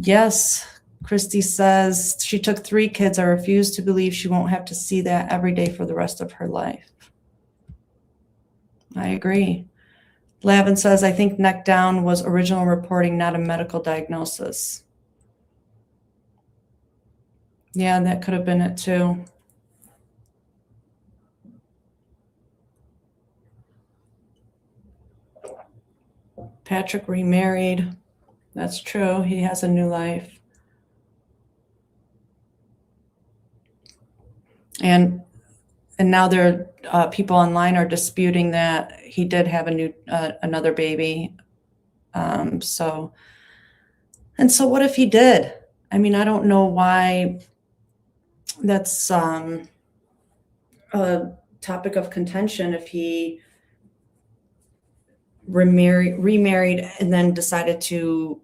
Yes, Christy says she took 3 kids. I refuse to believe she won't have to see that every day for the rest of her life. I agree. Lavin says, I think neck down was original reporting, not a medical diagnosis. Yeah, that could have been it too. Patrick remarried. That's true. He has a new life. And now there people online are disputing that he did have another baby. So what if he did? I mean, I don't know why that's a topic of contention if he remarried and then decided to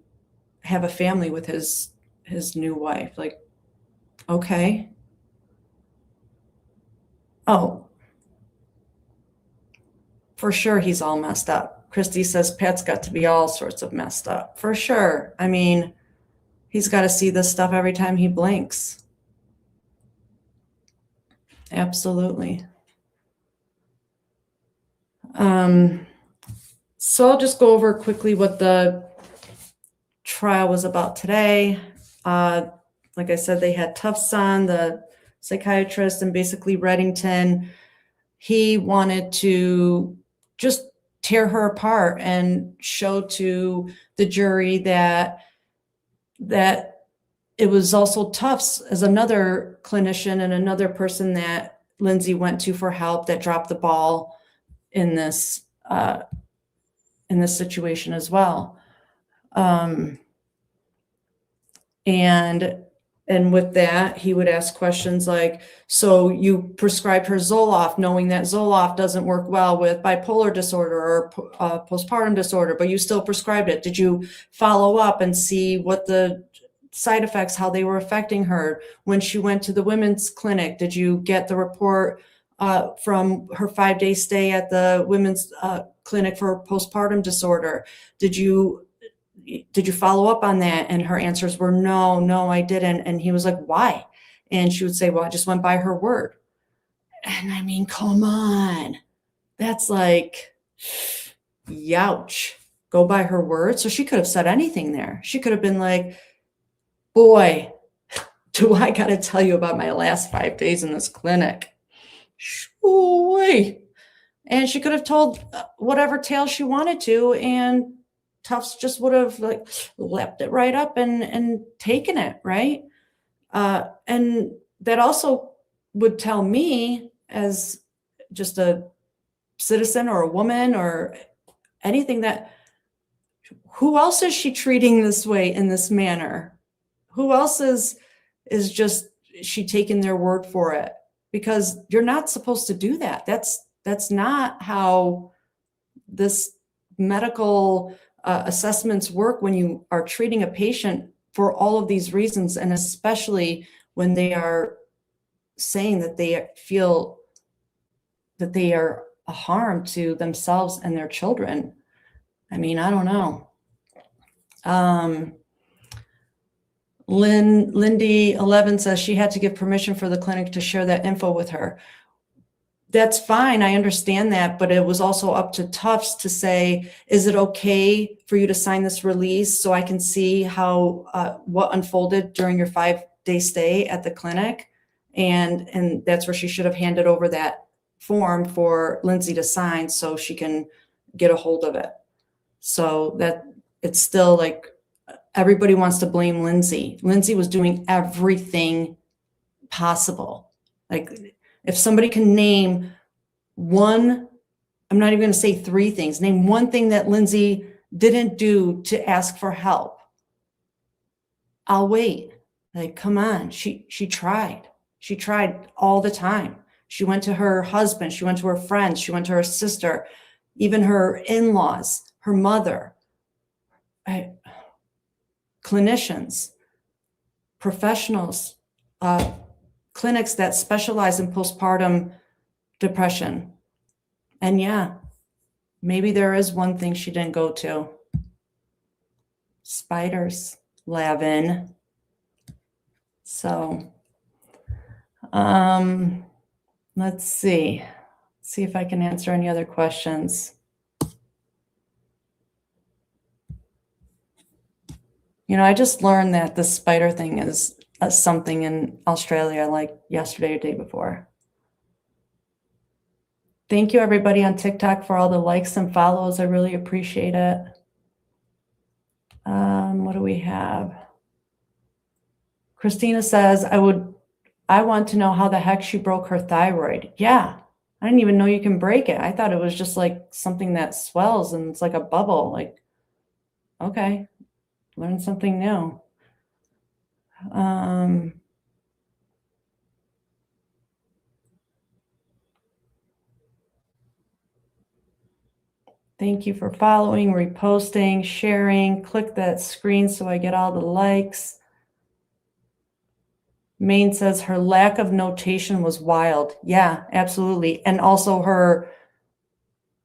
have a family with his new wife. Like, okay. Oh, for sure he's all messed up. Christy says Pat's got to be all sorts of messed up. For sure. I mean, he's got to see this stuff every time he blinks. Absolutely. So I'll just go over quickly what the trial was about today. Like I said, they had Tufts on, the psychiatrist, and basically Reddington. He wanted to just tear her apart and show to the jury that it was also Tufts as another clinician and another person that Lindsay went to for help that dropped the ball in this situation as well. And with that, he would ask questions like, so you prescribed her Zoloft knowing that Zoloft doesn't work well with bipolar disorder or postpartum disorder, but you still prescribed it. Did you follow up and see what the side effects, how they were affecting her when she went to the women's clinic? Did you get the report from her 5-day stay at the women's clinic for postpartum disorder? Did you follow up on that? And her answers were no, I didn't. And he was like, why? And she would say, well, I just went by her word. And I mean, come on. That's like, youch. Go by her word. So she could have said anything there. She could have been like, boy, do I got to tell you about my last 5 days in this clinic. Shoo-wee. And she could have told whatever tale she wanted to, and Tufts just would have like leapt it right up and taken it, right? And that also would tell me, as just a citizen or a woman or anything, that who else is she treating this way in this manner? Who else is just she taking their word for it? Because you're not supposed to do that. That's not how this medical assessments work when you are treating a patient for all of these reasons, and especially when they are saying that they feel that they are a harm to themselves and their children. I mean, I don't know. Lindy 11 says she had to give permission for the clinic to share that info with her. That's fine. I understand that, but it was also up to Tufts to say, is it okay for you to sign this release so I can see how what unfolded during your 5-day stay at the clinic? And that's where she should have handed over that form for Lindsay to sign so she can get a hold of it. So that it's still like everybody wants to blame Lindsay. Lindsay was doing everything possible. Like, if somebody can name one, I'm not even going to say 3 things, name one thing that Lindsay didn't do to ask for help, I'll wait. Like, come on. She tried. She tried all the time. She went to her husband. She went to her friends. She went to her sister, even her in-laws, her mother, clinicians, professionals, clinics that specialize in postpartum depression. And yeah, maybe there is one thing she didn't go to. Spiders, Lavin. So, let's see. See if I can answer any other questions. You know, I just learned that the spider thing is something in Australia like yesterday or day before. Thank you, everybody on TikTok, for all the likes and follows. I really appreciate it. What do we have? Christina says, I want to know how the heck she broke her thyroid. Yeah, I didn't even know you can break it. I thought it was just like something that swells and it's like a bubble. Like, okay, learn something new. Thank you for following, reposting, sharing. Click that screen so I get all the likes. Maine says her lack of notation was wild. Yeah, absolutely. And also her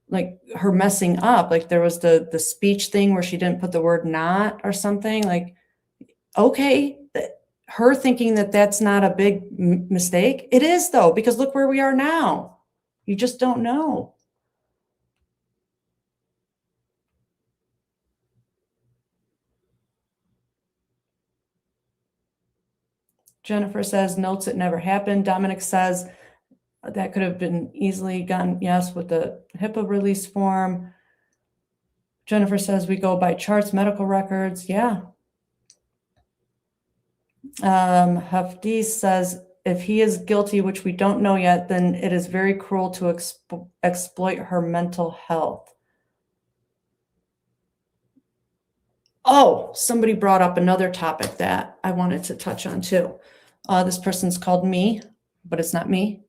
messing up. Like there was the speech thing where she didn't put the word not or something. Like, okay, her thinking that that's not a big mistake. It is though, because look where we are now. You just don't know. Jennifer says, notes it never happened. Dominic says, that could have been easily gotten, yes, with the HIPAA release form. Jennifer says, we go by charts, medical records. Yeah. Hafdi says, if he is guilty, which we don't know yet, then it is very cruel to exploit her mental health. Oh, somebody brought up another topic that I wanted to touch on too. This person's called me, but it's not me.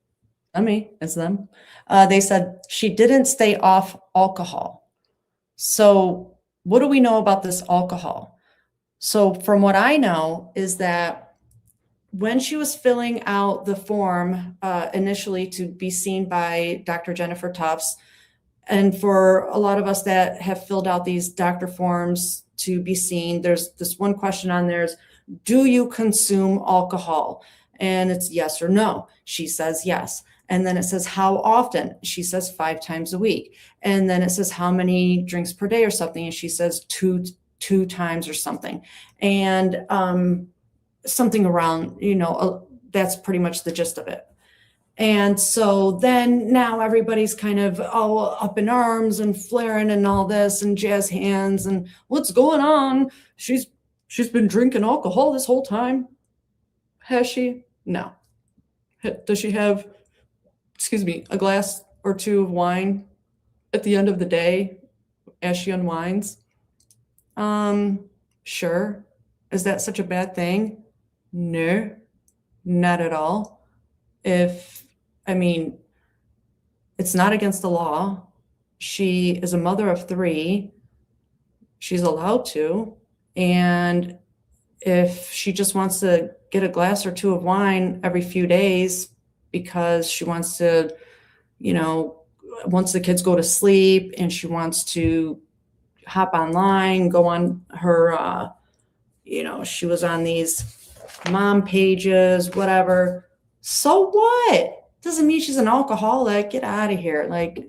Not me, it's them. They said she didn't stay off alcohol. So what do we know about this alcohol? So from what I know is that when she was filling out the form initially to be seen by Dr. Jennifer Tufts, and for a lot of us that have filled out these doctor forms to be seen, there's this one question on there is, do you consume alcohol? And it's yes or no. She says yes. And then it says, how often? She says 5 times a week. And then it says, how many drinks per day or something? And she says two times or something. And something around, that's pretty much the gist of it. And so then now everybody's kind of all up in arms and flaring and all this and jazz hands and what's going on? She's been drinking alcohol this whole time. Has she? No. Does she have, a glass or two of wine at the end of the day as she unwinds? Sure. Is that such a bad thing? No, not at all. It's not against the law. She is a mother of 3. She's allowed to. And if she just wants to get a glass or 2 of wine every few days because she wants to, once the kids go to sleep and she wants to hop online, go on her, she was on these mom pages, whatever. So what? Doesn't mean she's an alcoholic. Get out of here. Like,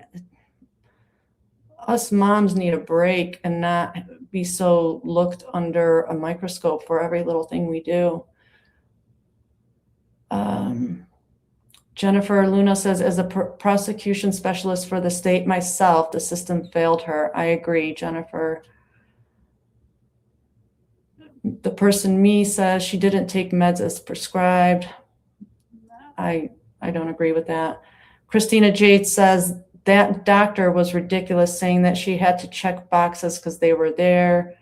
us moms need a break and not be so looked under a microscope for every little thing we do. Jennifer Luna says, as a prosecution specialist for the state myself, the system failed her. I agree, Jennifer. The person, me, says she didn't take meds as prescribed. I don't agree with that. Christina Jade says that doctor was ridiculous, saying that she had to check boxes because they were there.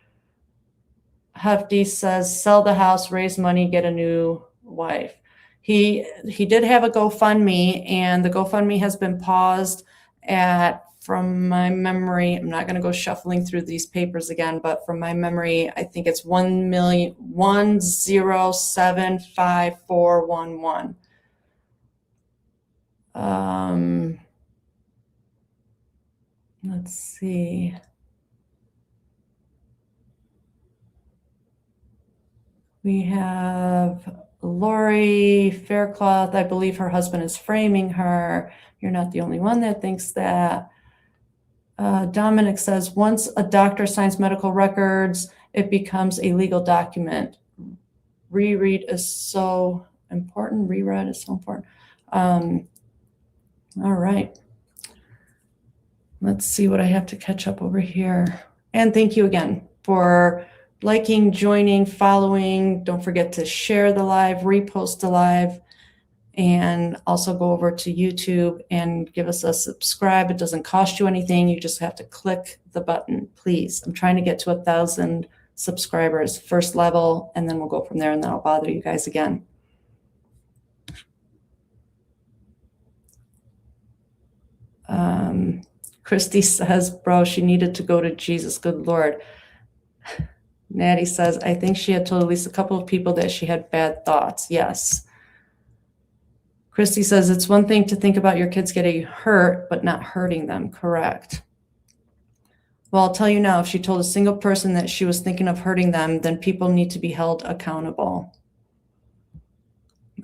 Hefty says, sell the house, raise money, get a new wife. He did have a GoFundMe, and the GoFundMe has been paused at, from my memory, I'm not going to go shuffling through these papers again, but from my memory, I think it's 1,107,5411. Let's see. We have Lori Faircloth, I believe her husband is framing her. You're not the only one that thinks that. Dominic says, once a doctor signs medical records, it becomes a legal document. Reread is so important. Reread is so important. All right. Let's see what I have to catch up over here. And thank you again for liking, joining, following. Don't forget to share the live, repost the live, and also go over to YouTube and give us a subscribe. It doesn't cost you anything. You just have to click the button, please. I'm trying to get to 1,000 subscribers, first level, and then we'll go from there, and then I'll bother you guys again. Christy says, bro, she needed to go to Jesus. Good Lord. Natty says, I think she had told at least a couple of people that she had bad thoughts. Yes. Christy says, it's one thing to think about your kids getting hurt, but not hurting them. Correct. Well, I'll tell you now, if she told a single person that she was thinking of hurting them, then people need to be held accountable.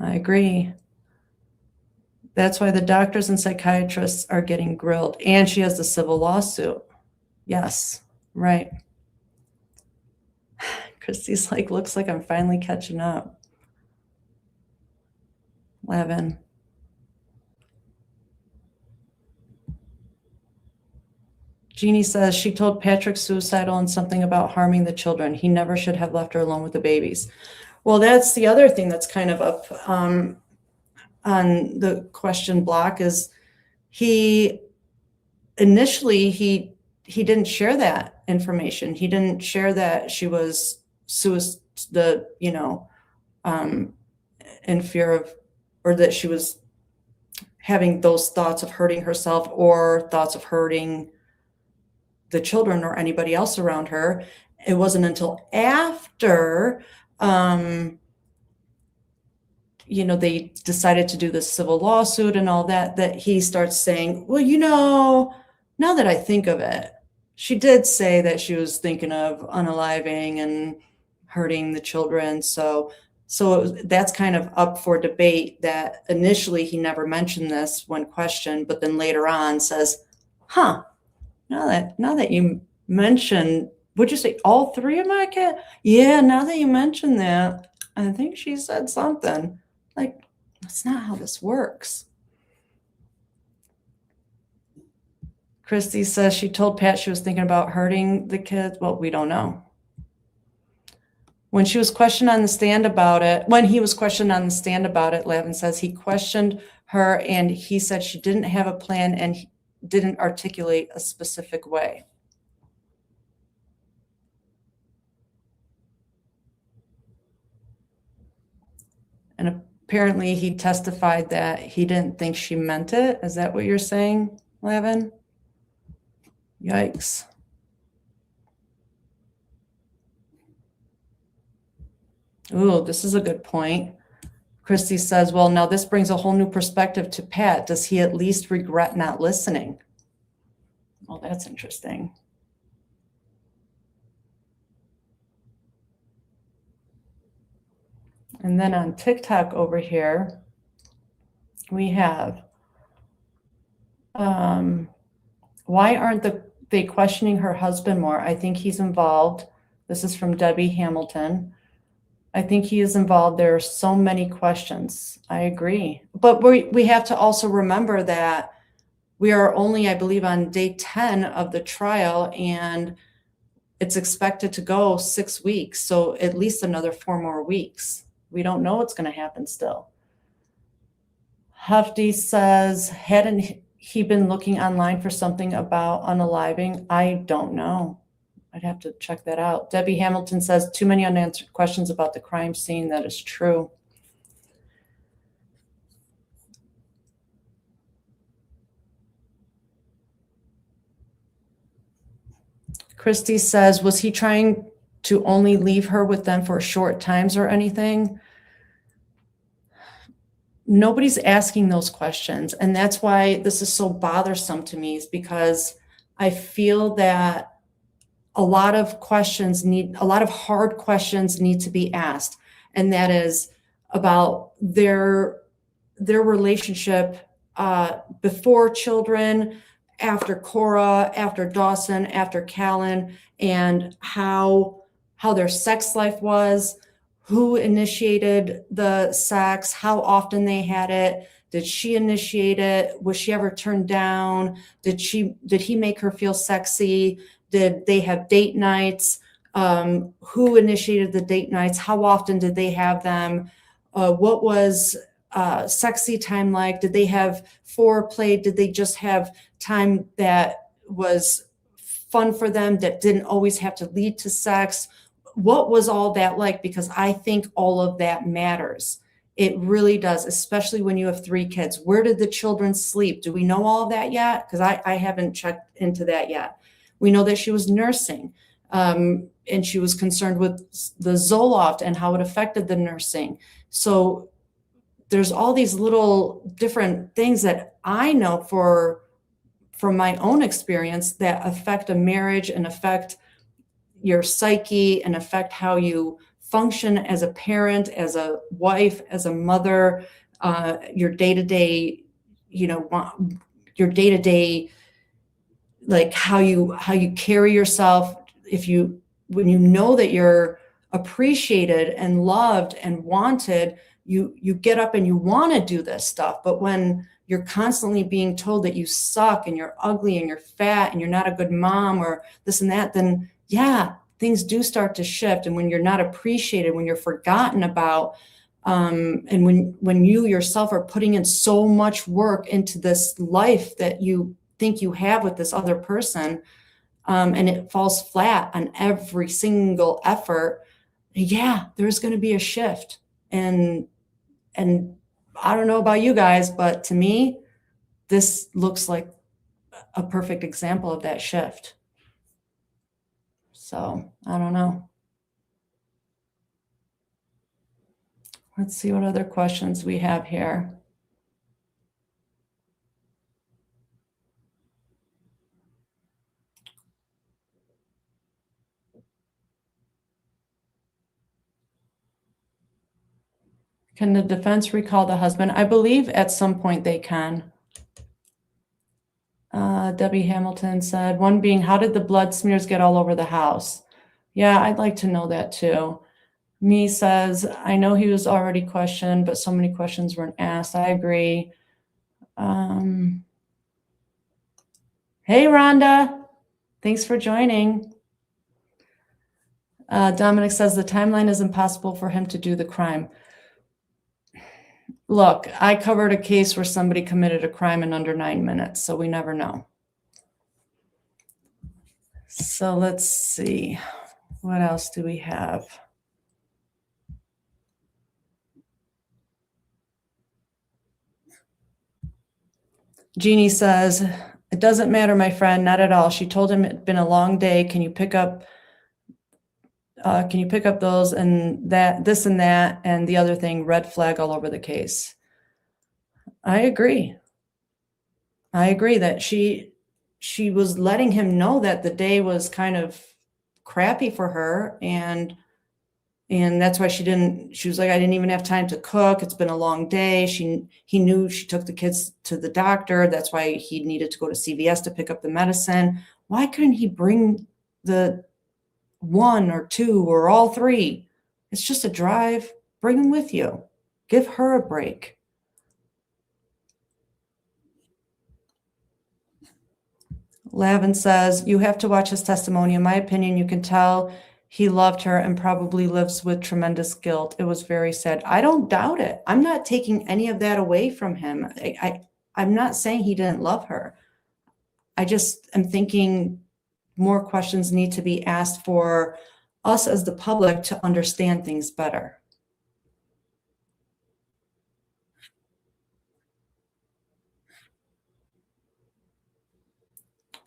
I agree. That's why the doctors and psychiatrists are getting grilled. And she has the civil lawsuit. Yes, right. Christy's like, looks like I'm finally catching up. 11. Jeannie says she told Patrick suicidal and something about harming the children. He never should have left her alone with the babies. Well, that's the other thing that's kind of up on the question block is he didn't share that information. He didn't share that she was in fear of, or that she was having those thoughts of hurting herself or thoughts of hurting the children or anybody else around her. It wasn't until after, they decided to do this civil lawsuit and all that, that he starts saying, well, now that I think of it, she did say that she was thinking of unaliving and hurting the children. So that's kind of up for debate, that initially he never mentioned this when questioned, but then later on says, now that you mentioned, would you say all three of my kids? Yeah, now that you mentioned that, I think she said something. Like, that's not how this works. Christy says she told Pat she was thinking about hurting the kids. Well, we don't know. When he was questioned on the stand about it, Lavin says he questioned her and he said she didn't have a plan and he didn't articulate a specific way. And apparently he testified that he didn't think she meant it. Is that what you're saying, Lavin? Yikes. Ooh, this is a good point. Christy says, well, now this brings a whole new perspective to Pat. Does he at least regret not listening? Well, that's interesting. And then on TikTok over here, we have, why aren't they questioning her husband more? I think he's involved. This is from Debbie Hamilton. I think he is involved. There are so many questions. I agree. But we have to also remember that we are only, I believe, on day 10 of the trial, and it's expected to go 6 weeks. So at least another 4 more weeks. We don't know what's going to happen still. Hefty says, hadn't he been looking online for something about unaliving? I don't know. I'd have to check that out. Debbie Hamilton says, too many unanswered questions about the crime scene. That is true. Christy says, was he trying to only leave her with them for short times or anything? Nobody's asking those questions. And that's why this is so bothersome to me, is because I feel that a lot of hard questions need to be asked. And that is, about their relationship before children, after Cora, after Dawson, after Callan, and how their sex life was, who initiated the sex, how often they had it. Did she initiate it? Was she ever turned down? Did he make her feel sexy? Did they have date nights? Who initiated the date nights? How often did they have them? What was sexy time like? Did they have foreplay? Did they just have time that was fun for them that didn't always have to lead to sex? What was all that like? Because I think all of that matters. It really does, especially when you have 3 kids. Where did the children sleep? Do we know all of that yet? Because I haven't checked into that yet. We know that she was nursing, and she was concerned with the Zoloft and how it affected the nursing. So there's all these little different things that I know from my own experience that affect a marriage and affect your psyche and affect how you function as a parent, as a wife, as a mother, your day-to-day, your day-to-day, like how you carry yourself. When you know that you're appreciated and loved and wanted, you get up and you want to do this stuff. But when you're constantly being told that you suck and you're ugly and you're fat and you're not a good mom or this and that, then yeah, things do start to shift. And when you're not appreciated, when you're forgotten about, and when you yourself are putting in so much work into this life that you think you have with this other person, and it falls flat on every single effort, yeah, there's going to be a shift. And I don't know about you guys, but to me, this looks like a perfect example of that shift. So I don't know. Let's see what other questions we have here. Can the defense recall the husband? I believe at some point they can. Debbie Hamilton said, one being, how did the blood smears get all over the house? Yeah, I'd like to know that too. Me says, I know he was already questioned, but so many questions weren't asked. I agree. Hey, Rhonda. Thanks for joining. Dominic says the timeline is impossible for him to do the crime. Look, I covered a case where somebody committed a crime in under 9 minutes, so we never know. So let's see. What else do we have? Jeannie says, it doesn't matter, my friend, not at all. She told him it'd been a long day. Can you pick up those and that, this and that, and the other thing, red flag all over the case. I agree that she was letting him know that the day was kind of crappy for her, and that's why she was like, I didn't even have time to cook. It's been a long day. He knew she took the kids to the doctor. That's why he needed to go to CVS to pick up the medicine. Why couldn't he bring the 1 or 2 or all 3? It's just a drive. Bring them with you. Give her a break. Lavin says, you have to watch his testimony. In my opinion, you can tell he loved her and probably lives with tremendous guilt. It was very sad. I don't doubt it. I'm not taking any of that away from him. I'm not saying he didn't love her. I just am thinking more questions need to be asked for us as the public to understand things better.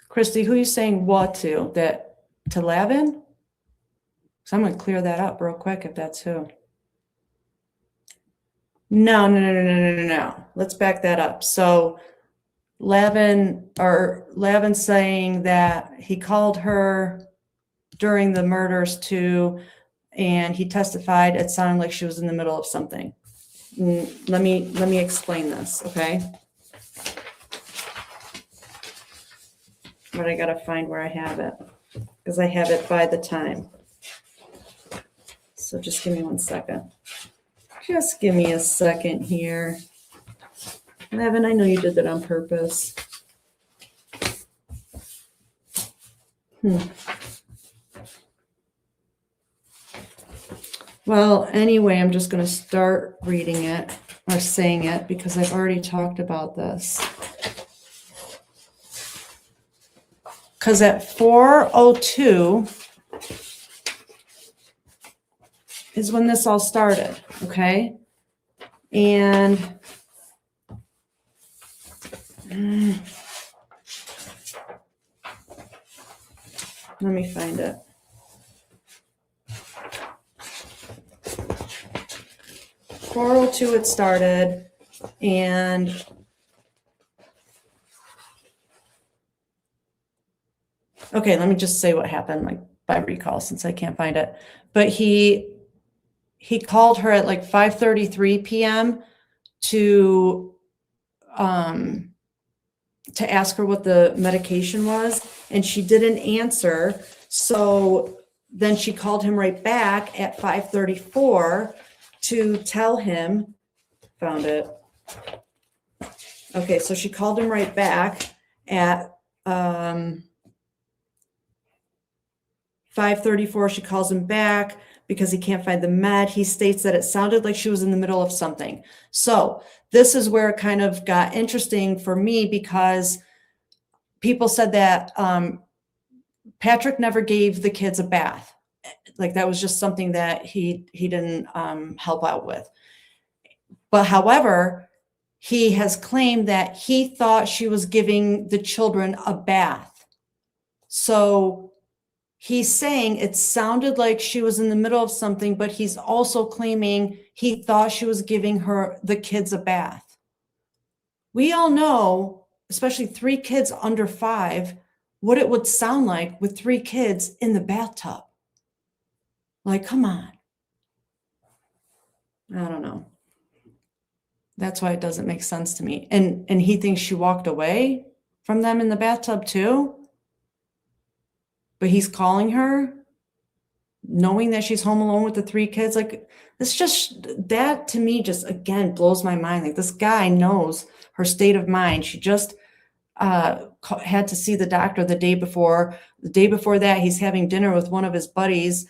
Christy, who are you saying what to? To Lavin? So I'm going to clear that up real quick if that's who. No. Let's back that up. So Lavin saying that he called her during the murders too, and he testified it sounded like she was in the middle of something. Let me explain this, okay? But I gotta find where I have it, because I have it by the time. So just give me 1 second. Just give me a second here. Evan, I know you did that on purpose. Well, anyway, I'm just going to start reading it or saying it because I've already talked about this. Because at 4:02 is when this all started, okay? And let me find it. 4:02 it started, and okay, let me just say what happened, like by recall, since I can't find it. But he called her at like 5:33 p.m. to ask her what the medication was, and she didn't answer. So then she called him right back at 5:34 to tell him, found it. Okay, so she called him right back at 5:34. She calls him back because he can't find the med. He states that it sounded like she was in the middle of something. So this is where it kind of got interesting for me, because people said that Patrick never gave the kids a bath. Like that was just something that he didn't help out with. But however, he has claimed that he thought she was giving the children a bath. So he's saying it sounded like she was in the middle of something, but he's also claiming he thought she was giving the kids a bath. We all know, especially 3 kids under 5, what it would sound like with 3 kids in the bathtub. Like, come on. I don't know. That's why it doesn't make sense to me. And he thinks she walked away from them in the bathtub too. But he's calling her, knowing that she's home alone with the 3 kids. Like, it's just, that to me just, again, blows my mind. Like, this guy knows her state of mind. She just had to see the doctor the day before. The day before that, he's having dinner with one of his buddies,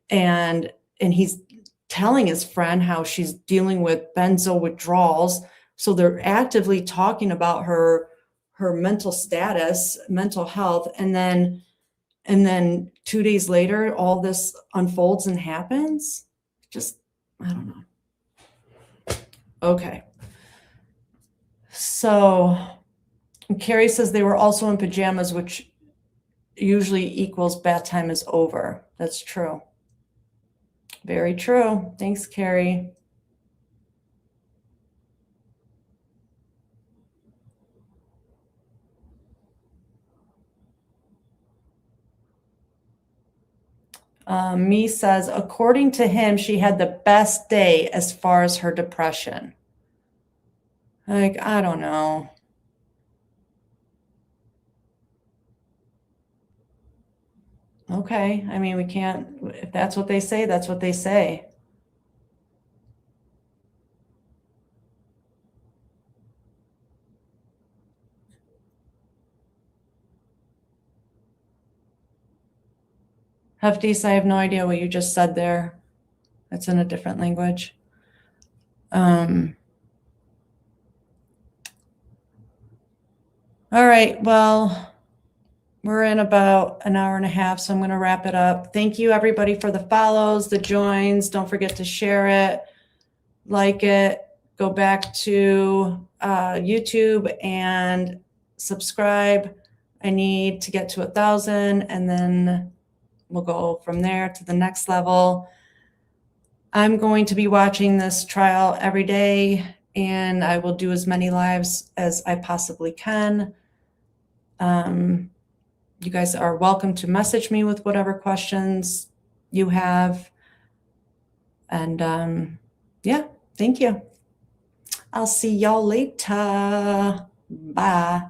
and he's telling his friend how she's dealing with benzo withdrawals. So they're actively talking about her mental status, mental health, and then 2 days later, all this unfolds and happens. Just, I don't know. Okay. So Carrie says they were also in pajamas, which usually equals bath time is over. That's true. Very true. Thanks, Carrie. Me says, according to him, she had the best day as far as her depression. Like, I don't know. Okay. I mean, we can't, if that's what they say, that's what they say. Hefties, I have no idea what you just said there. It's in a different language. All right. Well, we're in about an hour and a half, so I'm going to wrap it up. Thank you, everybody, for the follows, the joins. Don't forget to share it, like it, go back to YouTube and subscribe. I need to get to 1,000, and then we'll go from there to the next level. I'm going to be watching this trial every day, and I will do as many lives as I possibly can. You guys are welcome to message me with whatever questions you have. And yeah, thank you. I'll see y'all later. Bye.